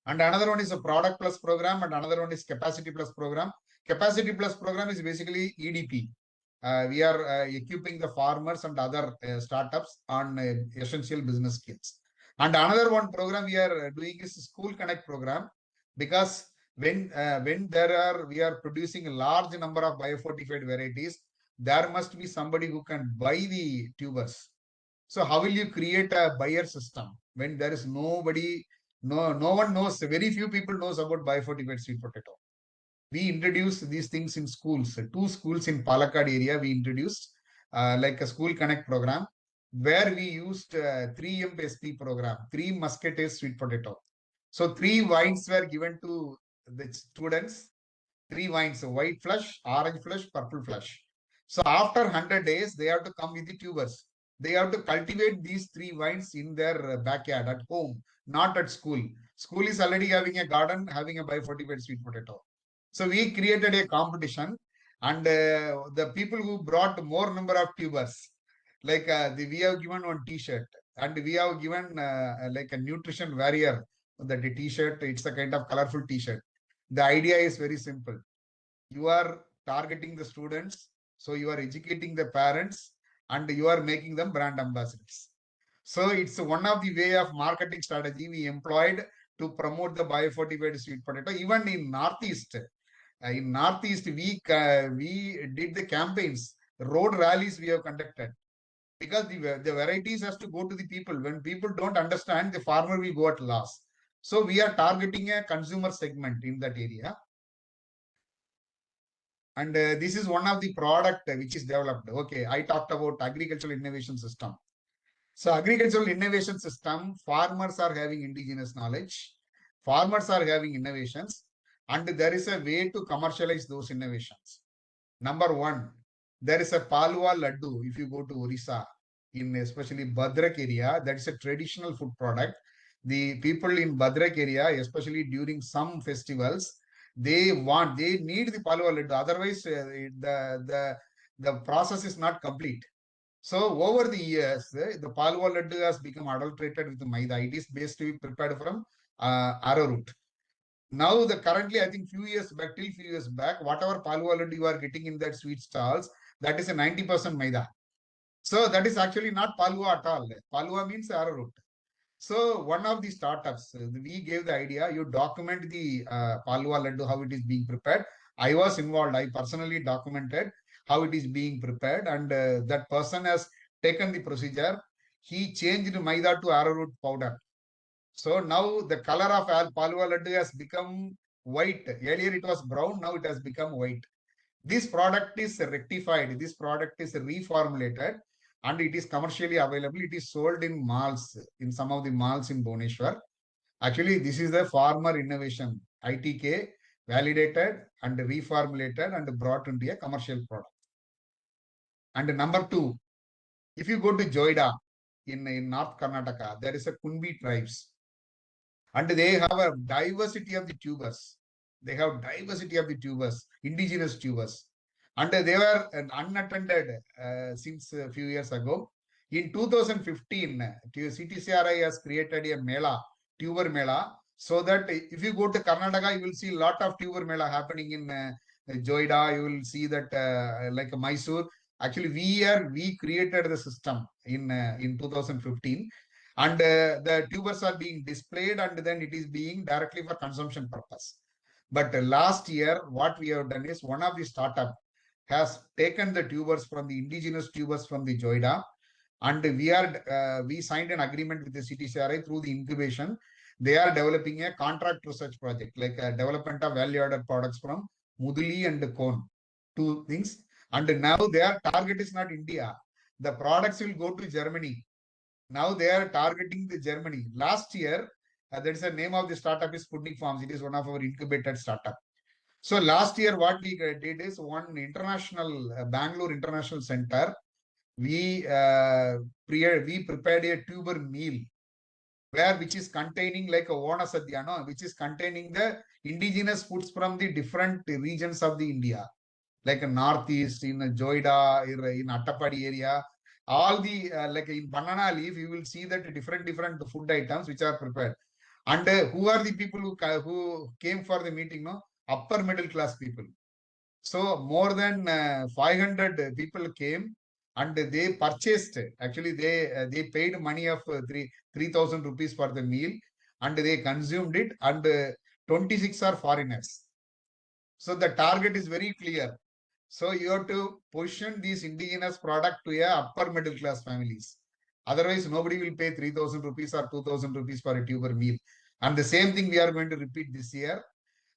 S2: And another one is a product plus program, and another one is capacity plus program. Capacity plus program is basically EDP. We are equipping the farmers and other startups on essential business skills. And another one program we are doing is School Connect program, because when we are producing a large number of biofortified varieties, there must be somebody who can buy the tubers. So how will you create a buyer system when there is nobody, no one knows, very few people knows about biofortified sweet potato. We introduced these things in schools. 2 schools in Palakkad area, we introduced like a School Connect program, where we used 3MSP program, 3 muscatase sweet potato. So 3 wines were given to the students, 3 wines, white flush, orange flush, purple flush. So after 100 days, they have to come with the tubers. They have to cultivate these 3 vines in their backyard at home, not at school. School is already having a garden, having a biofortified sweet potato. So we created a competition, and the people who brought more number of tubers, like we have given one T-shirt, and we have given like a nutrition warrior, that T-shirt. It's a kind of colorful T-shirt. The idea is very simple. You are targeting the students, so you are educating the parents, and you are making them brand ambassadors. So it's one of the way of marketing strategy we employed to promote the biofortified sweet potato. Even in Northeast, we did the campaigns, road rallies we have conducted, because the varieties has to go to the people. When people don't understand, the farmer will go at loss. So we are targeting a consumer segment in that area. And this is one of the product which is developed. Okay, I talked about agricultural innovation system. So agricultural innovation system, farmers are having indigenous knowledge, farmers are having innovations, and there is a way to commercialize those innovations. Number one, there is a Palwa Laddu. If you go to Orissa, in especially Badrak area, that is a traditional food product. The people in Badrak area, especially during some festivals, they need the Palwa Laddu. Otherwise, the process is not complete. So over the years, the Palwa Laddu has become adulterated with maida. It is based to be prepared from arrowroot. Now, currently, I think few years back, whatever Palwa Laddu you are getting in that sweet stalls, that is a 90% maida. So that is actually not Palwa at all. Palwa means arrowroot. So one of the startups, we gave the idea, you document the Palwa Laddu, how it is being prepared. I was involved. I personally documented how it is being prepared, and that person has taken the procedure. He changed maida to arrowroot powder. So now the color of Palwa Laddu has become white. Earlier it was brown, now it has become white. This product is rectified. This product is reformulated, and it is commercially available. It is sold in malls, in some of the malls in Bhubaneswar. Actually, this is the farmer innovation, ITK, validated and reformulated and brought into a commercial product. And number 2, if you go to Joida in North Karnataka, there is a Kunbi tribes, and they have a diversity of the tubers. They have diversity of the tubers, indigenous tubers. And they were unattended since a few years ago. In 2015, CTCRI has created a Mela, tuber Mela, so that if you go to Karnataka, you will see a lot of tuber Mela happening in Joida. You will see that like Mysore. Actually, we created the system in 2015. And the tubers are being displayed, and then it is being directly for consumption purpose. But last year, what we have done is, one of the startup has taken the tubers from the indigenous tubers from the Joida, and we signed an agreement with the CTCRI through the incubation. They are developing a contract research project, like a development of value-added products from Mudasli and cone, 2 things. And now their target is not India. The products will go to Germany. Now they are targeting the Germany. Last year, that is the name of the startup is Sputnik Farms. It is one of our incubated startup. So last year, what we did is, one international Bangalore International Center, we prepared a tuber meal, which is containing like a Ona Sadhyano, which is containing the indigenous foods from the different regions of the India, like a Northeast, in Joida, in Attapadi area. All the like in banana leaf, you will see that different food items which are prepared. And who are the people who came for the meeting? No, upper middle class people. So more than 500 people came and they purchased. Actually, they paid money of 3,000 rupees for the meal and they consumed it. And 26 are foreigners. So the target is very clear. So you have to position these indigenous product to a upper middle class families. Otherwise, nobody will pay 3,000 rupees or 2,000 rupees for a tuber meal. And the same thing we are going to repeat this year.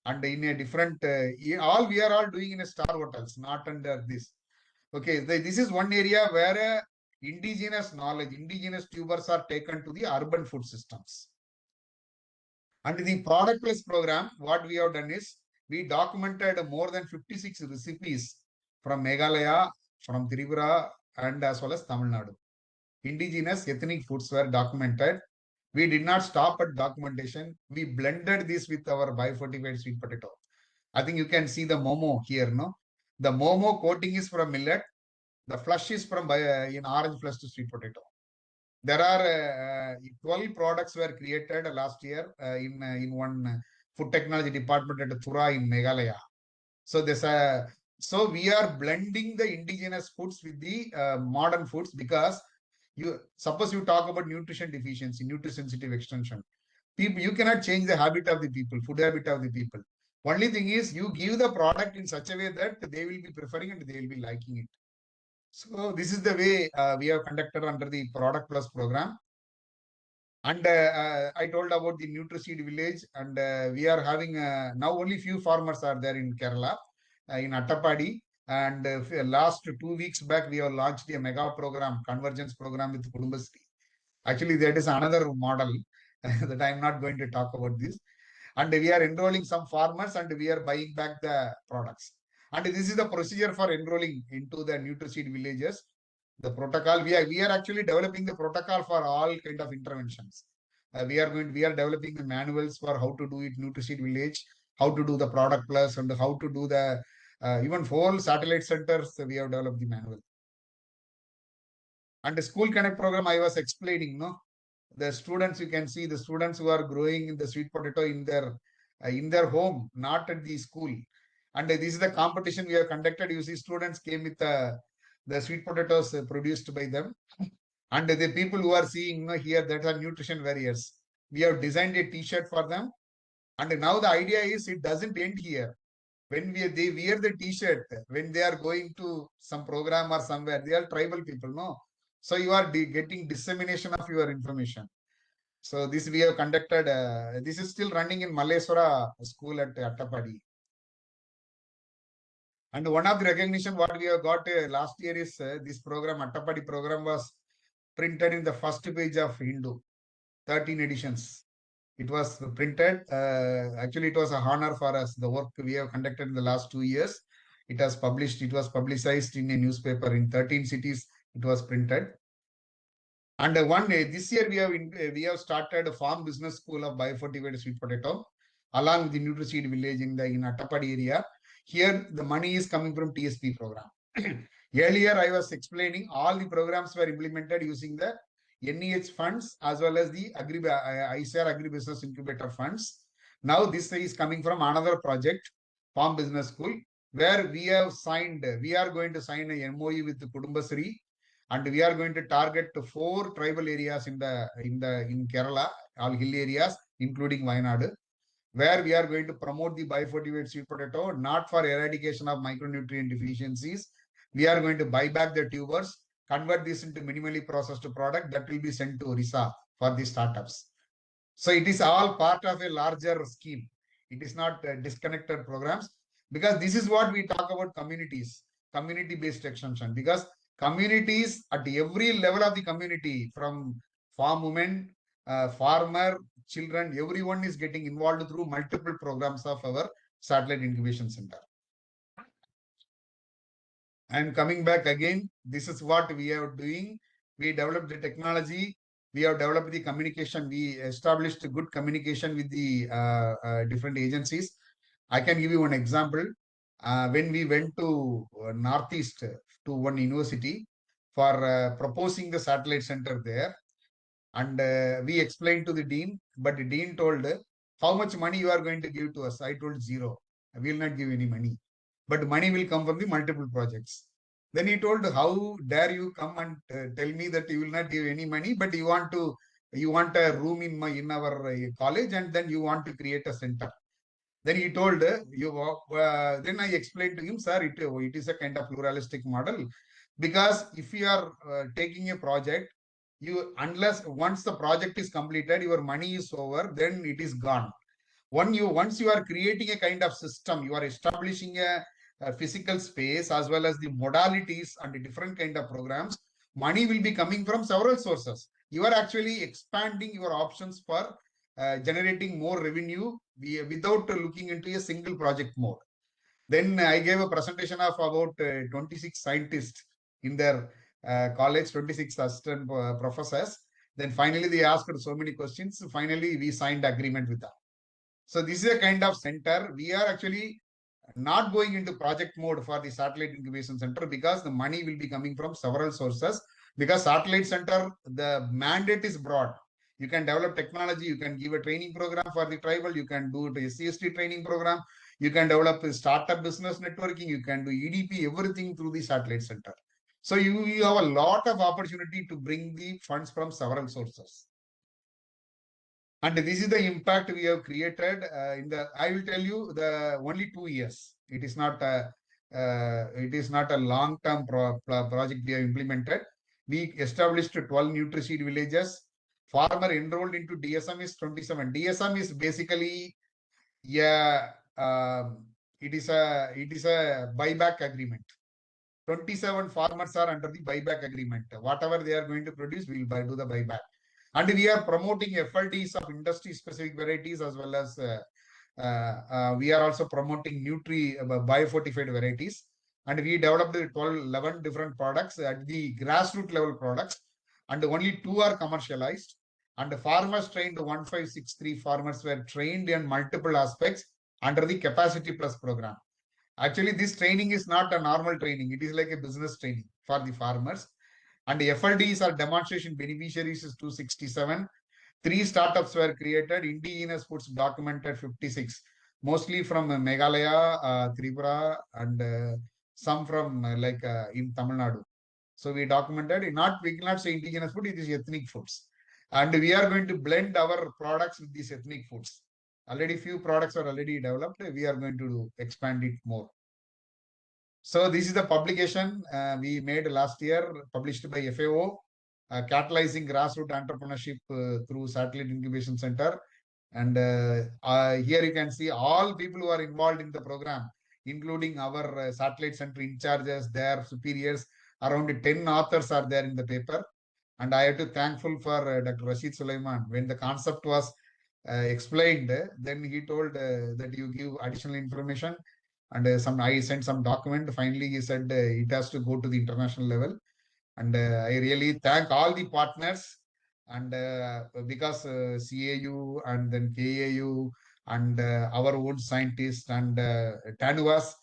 S2: And in a different, we are all doing in a star hotels, not under this. Okay, this is one area where indigenous knowledge, indigenous tubers are taken to the urban food systems. And the product plus program, what we have done is we documented more than 56 recipes from Meghalaya, from Tripura, and as well as Tamil Nadu. Indigenous ethnic foods were documented. We did not stop at documentation. We blended this with our biofortified sweet potato. I think you can see the momo here, no? The momo coating is from millet. The flush is from in orange flush to sweet potato. There are 12 products were created last year in one food technology department at Thura in Meghalaya. So so we are blending the indigenous foods with the modern foods, because suppose you talk about nutrition deficiency, Nutri-sensitive extension. People, you cannot change the habit of the people, food habit of the people. Only thing is you give the product in such a way that they will be preferring and they will be liking it. So this is the way we have conducted under the Product Plus program. And I told about the Nutri-Seed village, and we are having now only few farmers are there in Kerala, in Attapadi. And last 2 weeks back, we have launched a mega program, convergence program with Mudasli. Actually, that is another model that I'm not going to talk about this. And we are enrolling some farmers and we are buying back the products. And this is the procedure for enrolling into the Nutri-Seed villages. The protocol, we are actually developing the protocol for all kind of interventions. We are developing the manuals for how to do it, Nutri-Seed village, how to do the product plus, and how to do the even 4 satellite centers. We have developed the manual. And the School Connect program, I was explaining, no, the students, you can see the students who are growing the sweet potato in their home, not at the school. And this is the competition we have conducted. You see, students came with the sweet potatoes produced by them. And the people who are seeing here, that are nutrition warriors. We have designed a t-shirt for them. And now the idea is it doesn't end here. When they wear the t-shirt, when they are going to some program or somewhere, they are tribal people, no? So you are getting dissemination of your information. So this we have conducted, this is still running in Malleswara school at Attapadi. And one of the recognition what we have got last year is this program, Attapadi program, was printed in the first page of Hindu, 13 editions. It was printed. Actually, it was an honor for us, the work we have conducted in the last 2 years. It was publicized in a newspaper in 13 cities. It was printed. And this year we have started a farm business school of biofortified sweet potato along with the Nutri-Seed village in Attapadi area. Here the money is coming from TSP program. Earlier I was explaining all the programs were implemented using the NEH funds as well as the ICAR Agri-Business Incubator funds. Now this is coming from another project, Farm Business School, where we are going to sign a MOU with the Kudumbasri, and we are going to target 4 tribal areas in Kerala, all hill areas, including Wayanad, where we are going to promote the biofortified sweet potato, not for eradication of micronutrient deficiencies. We are going to buy back the tubers, convert this into minimally processed product that will be sent to Orissa for the startups. So it is all part of a larger scheme. It is not disconnected programs, because this is what we talk about communities, community-based extension, because communities at every level of the community, from farm women, farmer, children, everyone is getting involved through multiple programs of our satellite incubation center. I am coming back again. This is what we are doing. We developed the technology. We have developed the communication. We established good communication with the different agencies. I can give you one example. When we went to Northeast to one university for proposing the satellite center there, And we explained to the dean, but the dean told, how much money you are going to give to us? I told zero. I will not give any money, but money will come from the multiple projects. Then he told, how dare you come and tell me that you will not give any money, but you want a room in our college, and then you want to create a center. Then he told, then I explained to him, sir, it is a kind of pluralistic model, because if you are taking a project, unless once the project is completed, your money is over, then it is gone. Once you are creating a kind of system, you are establishing a physical space as well as the modalities and the different kind of programs, money will be coming from several sources. You are actually expanding your options for generating more revenue without looking into a single project mode. Then I gave a presentation of about 26 scientists in their college, 26 assistant professors. Then finally they asked so many questions. Finally, we signed agreement with them. So this is a kind of center. We are actually not going into project mode for the satellite incubation center, because the money will be coming from several sources. Because satellite center, the mandate is broad. You can develop technology, you can give a training program for the tribal, you can do the SCST training program, you can develop a startup business networking, you can do EDP, everything through the satellite center. So you have a lot of opportunity to bring the funds from several sources. And this is the impact we have created I will tell you, the only 2 years. It is not a long-term project we have implemented. We established 12 Nutri-seed villages. Farmer enrolled into DSM is 27. DSM is basically, yeah, it is a buyback agreement. 27 farmers are under the buyback agreement. Whatever they are going to produce, we will do the buyback. And we are promoting FLDs of industry-specific varieties, as well as we are also promoting biofortified varieties. And we developed 11 different products at the grassroots level products, and only 2 are commercialized. And the farmers trained, 1563 farmers were trained in multiple aspects under the Capacity Plus program. Actually, this training is not a normal training. It is like a business training for the farmers. And the FLDs are demonstration beneficiaries is 267. 3 startups were created. Indigenous foods documented 56, mostly from Meghalaya, Tripura, and some from in Tamil Nadu. So we documented, we cannot say indigenous food, it is ethnic foods. And we are going to blend our products with these ethnic foods. Already few products are already developed. We are going to expand it more. So this is the publication we made last year, published by FAO, catalyzing grassroots entrepreneurship through Satellite Incubation Center. And here you can see all people who are involved in the program, including our satellite center in charges, their superiors. Around 10 authors are there in the paper. And I have to thankful for Dr. Rashid Sulaiman. When the concept was explained, then he told that you give additional information. And I sent some document. Finally, he said it has to go to the international level. And I really thank all the partners. And because CAU and then KAU and our own scientists and TANUAS.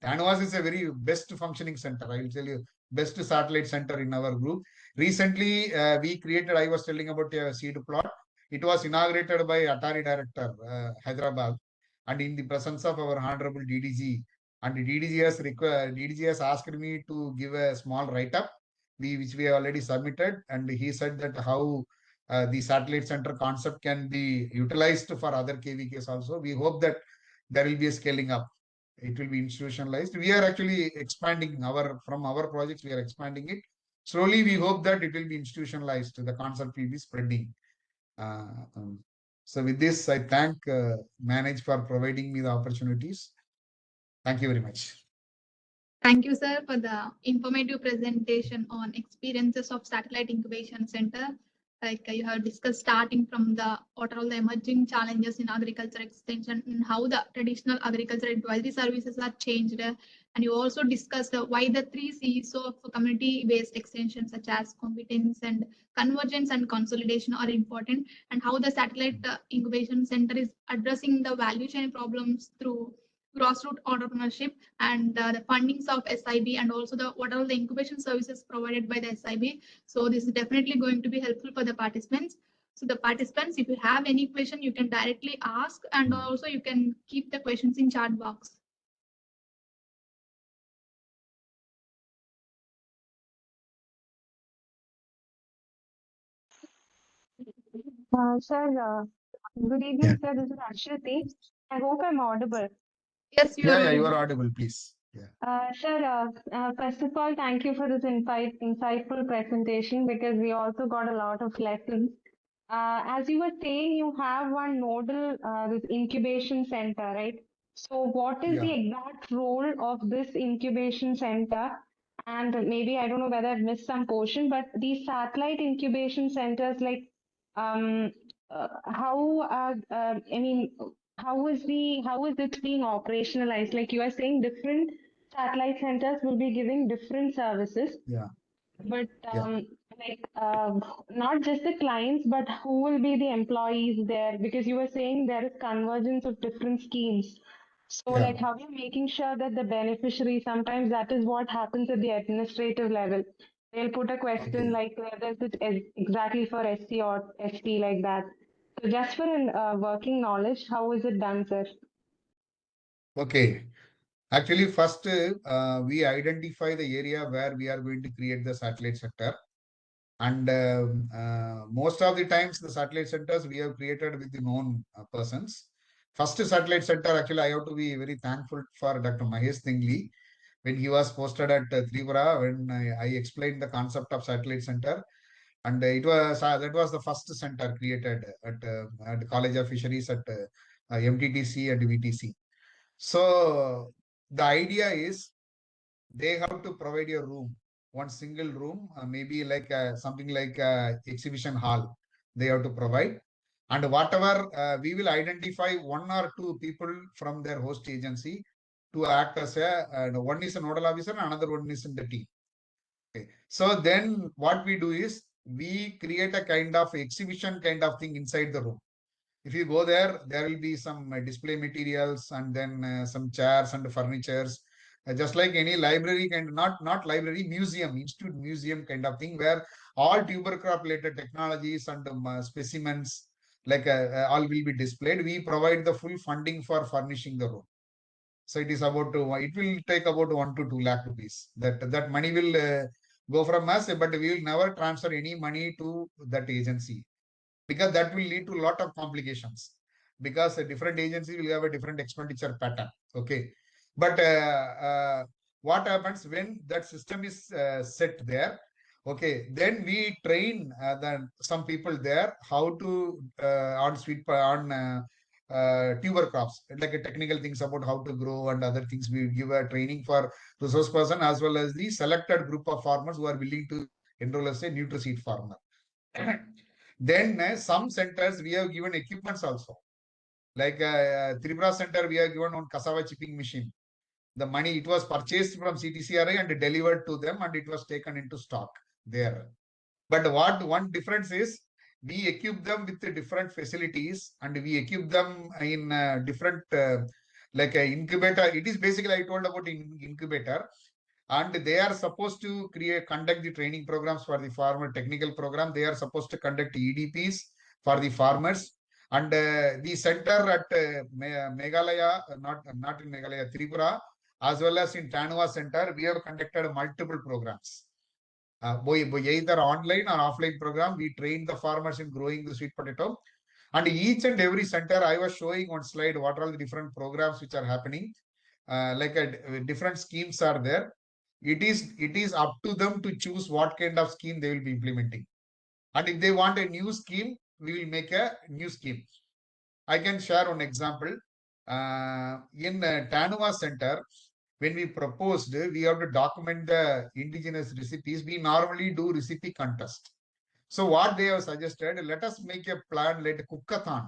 S2: TANUAS is a very best functioning center. I will tell you, best satellite center in our group. Recently, we created, I was telling about a seed plot. It was inaugurated by Atari Director, Hyderabad, and in the presence of our Honorable DDG. And the DDG has asked me to give a small write-up, which we have already submitted. And he said that how the satellite center concept can be utilized for other KVKs also. We hope that there will be a scaling up. It will be institutionalized. We are actually expanding from our projects, we are expanding it. Slowly, we hope that it will be institutionalized. The concept will be spreading. So with this, I thank Manage for providing me the opportunities. Thank you very much.
S1: Thank you, sir, for the informative presentation on experiences of Satellite Incubation Center. Like you have discussed, starting from what are all the emerging challenges in agriculture extension and how the traditional agriculture advisory services are changed. And you also discussed why the 3 C's of community-based extension, such as competence and convergence and consolidation, are important, and how the Satellite Incubation Center is addressing the value chain problems through grassroots entrepreneurship, and the fundings of SIB, and also what are the incubation services provided by the SIB. So this is definitely going to be helpful for the participants. So the participants, if you have any question, you can directly ask, and also you can keep the questions in chat box.
S3: Sir, good evening, sir. This is Ashwati. I hope I'm audible.
S1: Yes, you are.
S2: You are audible, please.
S3: Sir, first of all, thank you for this insightful presentation, because we also got a lot of lessons. As you were saying, you have one nodal this incubation center, right? So what is the exact role of this incubation center? And maybe, I don't know whether I've missed some portion, but these satellite incubation centers, like, I mean, how is it being operationalized? Like you are saying, different satellite centers will be giving different services. But not just the clients, but who will be the employees there? Because you were saying there is convergence of different schemes. So like, how are you making sure that the beneficiary, sometimes that is what happens at the administrative level. They'll put a question like, whether is it exactly for SC or ST, like that. So just for an working knowledge, how is it done, sir?
S2: Okay. Actually, first we identify the area where we are going to create the satellite sector. And most of the times, the satellite centers we have created with the known persons. First satellite center, actually, I have to be very thankful for Dr. Mahesh Tingli when he was posted at Tripura, when I explained the concept of satellite center. And it was that was the first center created at College of Fisheries at MTTC and VTC. So the idea is they have to provide a room, one single room, maybe like something like exhibition hall. They have to provide, and whatever we will identify one or two people from their host agency to act as one is a nodal officer and another one is in the team. Okay. So then what we do is we create a kind of exhibition kind of thing inside the room. If you go there, there will be some display materials and then some chairs and furnitures, just like any library kind, not library, museum, institute museum kind of thing, where all tuber crop related technologies and specimens like all will be displayed. We provide the full funding for furnishing the room. So it is about it will take about 1 to 2 lakh rupees. That money will go from us, but we will never transfer any money to that agency, because that will lead to a lot of complications, because a different agency will have a different expenditure pattern. Okay. But what happens when that system is set there? Okay, then we train some people there how to on tuber crops, like technical things about how to grow and other things. We give a training for resource person as well as the selected group of farmers who are willing to enroll as a Nutri-seed farmer. Then some centers we have given equipments also. Like Tripura Center, we have given one cassava chipping machine. The money, it was purchased from CTCRI and delivered to them, and it was taken into stock there. But what one difference is, we equip them with the different facilities, and we equip them in different like an incubator. It is basically, I told about incubator, and they are supposed to conduct the training programs for the farmer, technical program. They are supposed to conduct EDPs for the farmers. And the center at Meghalaya, not in Meghalaya, Tripura, as well as in Tanua Center, we have conducted multiple programs. Either online or offline program, we train the farmers in growing the sweet potato. And each and every center, I was showing on slide what are the different programs which are happening. Different schemes are there. It is up to them to choose what kind of scheme they will be implementing. And if they want a new scheme, we will make a new scheme. I can share one example. In Tanua Center, when we proposed, we have to document the indigenous recipes. We normally do recipe contest. So what they have suggested, let us make a plan like Cookathon.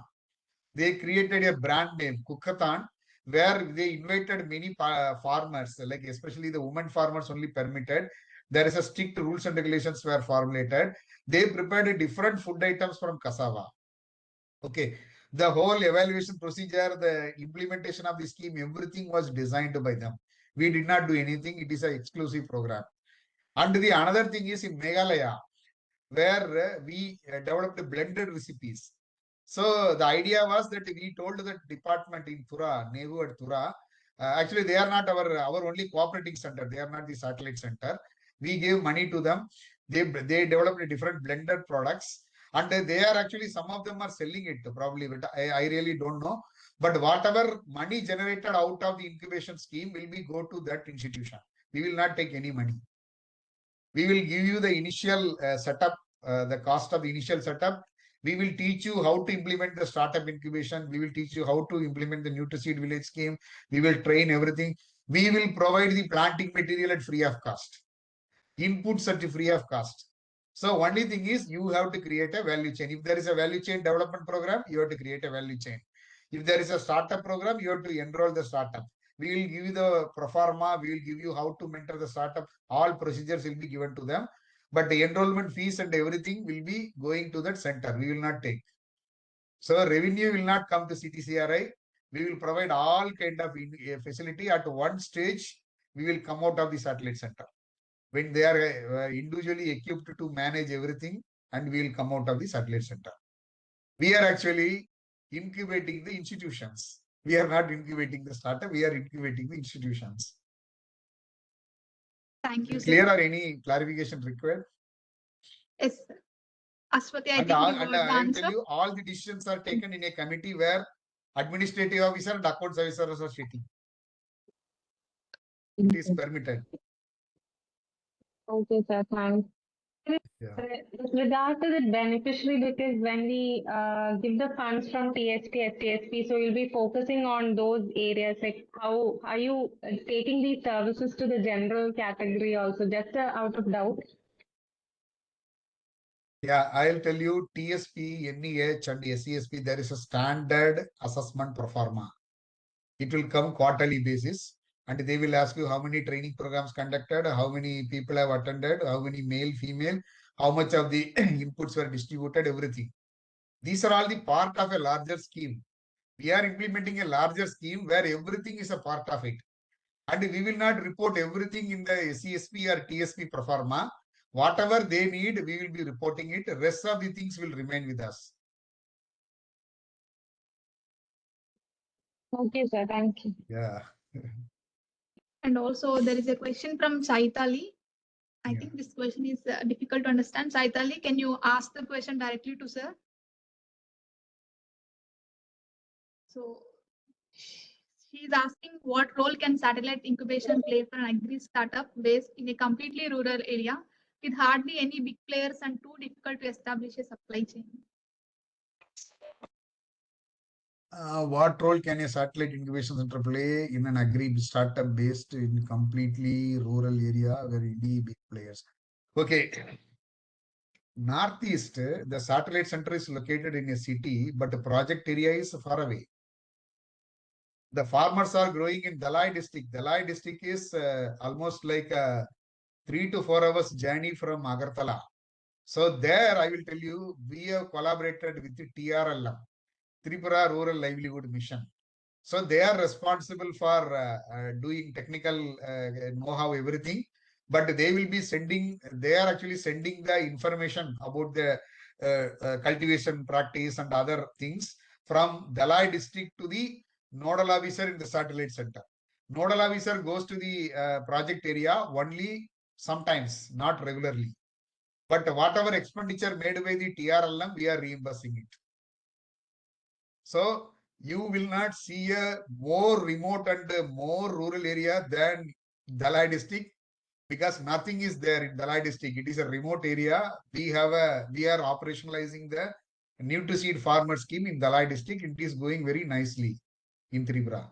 S2: They created a brand name, Cookathon, where they invited many farmers, like especially the women farmers only permitted. There is a strict rules and regulations were formulated. They prepared different food items from cassava. Okay. The whole evaluation procedure, the implementation of the scheme, everything was designed by them. We did not do anything. It is an exclusive program. And the another thing is in Meghalaya, where we developed blended recipes. So the idea was that we told the department in Thura, Nehu at Thura, actually they are not our only cooperating center. They are not the satellite center. We gave money to them. They developed different blended products, and they are actually, some of them are selling it probably, but I really don't know. But whatever money generated out of the incubation scheme will be go to that institution. We will not take any money. We will give you the initial setup, the cost of the initial setup. We will teach you how to implement the startup incubation. We will teach you how to implement the Nutri-seed village scheme. We will train everything. We will provide the planting material at free of cost. Inputs at free of cost. So only thing is you have to create a value chain. If there is a value chain development program, you have to create a value chain. If there is a startup program, you have to enroll the startup. We will give you the pro forma. We will give you how to mentor the startup. All procedures will be given to them. But the enrollment fees and everything will be going to that center. We will not take. So revenue will not come to CTCRI. We will provide all kind of facility. At one stage, we will come out of the satellite center when they are individually equipped to manage everything, and we will come out of the satellite center. We are actually incubating the institutions. We are not incubating the startup. We are incubating the institutions.
S1: Thank you,
S2: Clear,
S1: sir.
S2: or any clarification required?
S1: Yes, sir. Ashwati, I
S2: And,
S1: think you
S2: and
S1: got the
S2: I will
S1: answer.
S2: tell you, all the decisions are taken in a committee where administrative officer and accounts officers are sitting. It is permitted.
S3: Okay, sir. Thanks.
S2: Yeah.
S3: With regard to the beneficiary, because when we give the funds from TSP, STSP, so you'll be focusing on those areas. Like, how are you taking these services to the general category also? Just out of doubt.
S2: Yeah, I'll tell you, TSP, NEH, and SESP, there is a standard assessment pro forma. It will come quarterly basis, and they will ask you how many training programs conducted, how many people have attended, how many male, female, how much of the inputs were distributed, everything. These are all the part of a larger scheme. We are implementing a larger scheme where everything is a part of it. And we will not report everything in the CSP or TSP pro forma. Whatever they need, we will be reporting it. The rest of the things will remain with us.
S3: Okay, sir. Thank you.
S2: Yeah.
S1: And also there is a question from Chaitali. I
S2: Yeah.
S1: think this question is difficult to understand. Chaitali, can you ask the question directly to sir? So she is asking, what role can satellite incubation play for an agri startup based in a completely rural area with hardly any big players and too difficult to establish a supply chain?
S2: What role can a satellite incubation center play in an agri startup based in completely rural area where any big players? Okay. Northeast, the satellite center is located in a city, but the project area is far away. The farmers are growing in Dalai district. Dalai district is almost like a 3 to 4 hours journey from Agartala. So there, I will tell you, we have collaborated with the TRLM, Tripura Rural Livelihood Mission. So they are responsible for doing technical know-how, everything. But they will be sending, they are actually sending the information about the cultivation practice and other things from Dalai district to the nodal officer in the satellite center. Nodal officer goes to the project area only sometimes, not regularly. But whatever expenditure made by the TRLM, we are reimbursing it. So you will not see a more remote and more rural area than Dalai district, because nothing is there in Dalai district. It is a remote area. We are operationalizing the Nutri-seed farmer scheme in Dalai district. It is going very nicely in Tripura.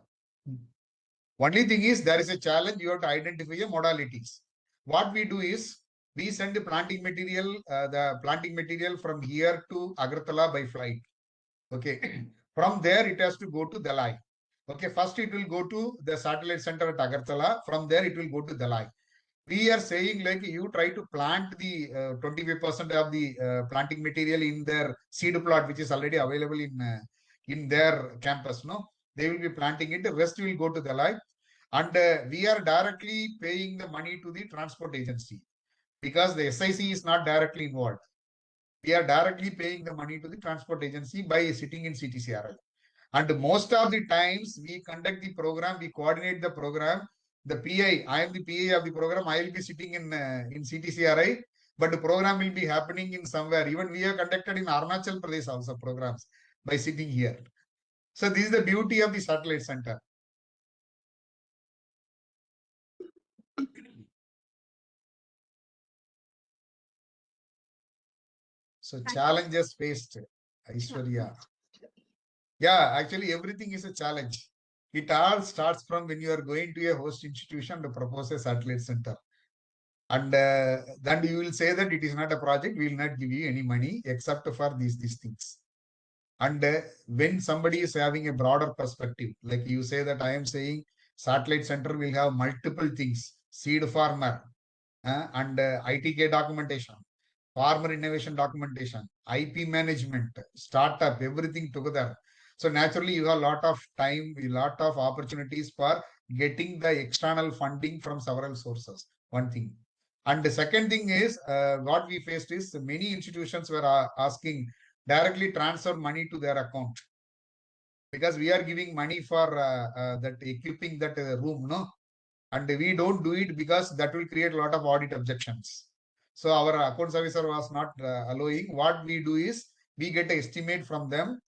S2: Only thing is, there is a challenge. You have to identify the modalities. What we do is, we send the planting material from here to Agartala by flight. Okay. From there, it has to go to Dalai. Okay. First, it will go to the satellite center at Agartala. From there, it will go to Dalai. We are saying, like, you try to plant the 25% of the planting material in their seed plot, which is already available in in their campus. No, they will be planting it. The rest will go to the lab, and we are directly paying the money to the transport agency because the SIC is not directly involved. We are directly paying the money to the transport agency by sitting in CTCRI. And most of the times we conduct the program, we coordinate the program. The PI, I am the PI of the program. I will be sitting in CTCRI, but the program will be happening in somewhere. Even we have conducted in Arunachal Pradesh also programs by sitting here. So this is the beauty of the satellite center. So challenges faced, Aishwarya. Yeah, actually everything is a challenge. It all starts from when you are going to a host institution to propose a satellite center. And then you will say that it is not a project, we will not give you any money except for these things. And when somebody is having a broader perspective, like you say that I am saying satellite center will have multiple things, seed farmer and ITK documentation, farmer innovation documentation, IP management, startup, everything together. So naturally you have a lot of time, a lot of opportunities for getting the external funding from several sources, one thing. And the second thing is what we faced is many institutions were asking directly transfer money to their account because we are giving money for that equipping that room, no? And we don't do it because that will create a lot of audit objections. So our accounts officer was not allowing. What we do is we get an estimate from them,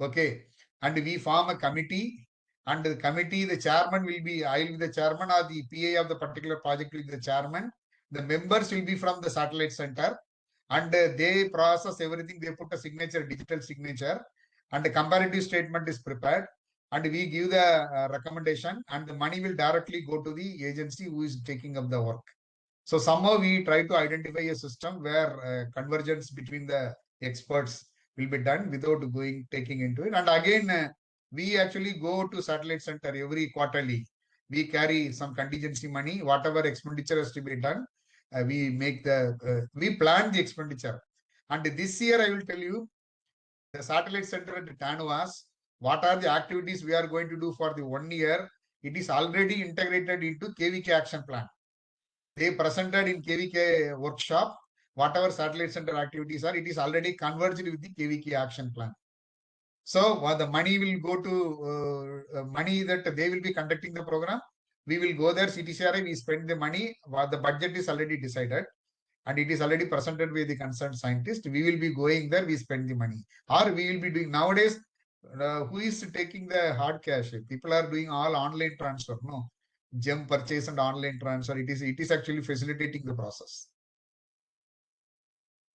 S2: okay, and we form a committee. And the committee, the chairman will be, I will be the chairman, or the PA of the particular project will be the chairman. The members will be from the satellite center, and they process everything. They put a signature, digital signature, and the comparative statement is prepared. And we give the recommendation, and the money will directly go to the agency who is taking up the work. So somehow we try to identify a system where convergence between the experts will be done without taking into it. And again, we actually go to satellite center every quarterly. We carry some contingency money, whatever expenditure has to be done. We plan the expenditure. And this year, I will tell you, the satellite center at Tanvas, what are the activities we are going to do for the 1 year? It is already integrated into KVK action plan. They presented in KVK workshop, whatever satellite center activities are, it is already converged with the KVK action plan. So the money will go to money that they will be conducting the program. We will go there, CTCRI, we spend the money. The budget is already decided and it is already presented by the concerned scientist. We will be going there, we spend the money. Or we will be doing nowadays, who is taking the hard cash? People are doing all online transfer, no? Gem purchase and online transfer. It is actually facilitating the process.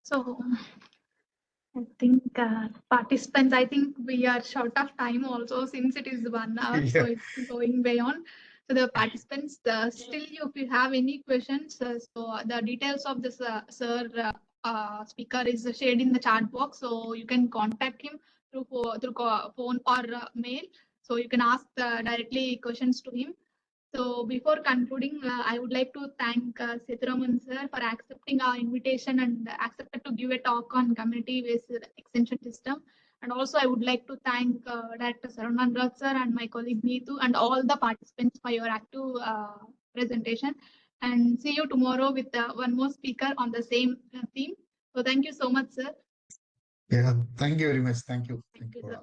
S1: So I think participants, I think we are short of time also since it is 1 hour, so it's going beyond. So the participants, still if you have any questions, so the details of this sir speaker is shared in the chat box, so you can contact him through phone or mail. So you can ask directly questions to him. So before concluding, I would like to thank Sethuraman sir for accepting our invitation and accepted to give a talk on community-based extension system. And also I would like to thank Director Saranandra sir and my colleague Neetu and all the participants for your active presentation. And see you tomorrow with one more speaker on the same theme. So thank you so much, sir.
S2: Yeah, thank you very much. Thank you.
S1: Thank you, sir.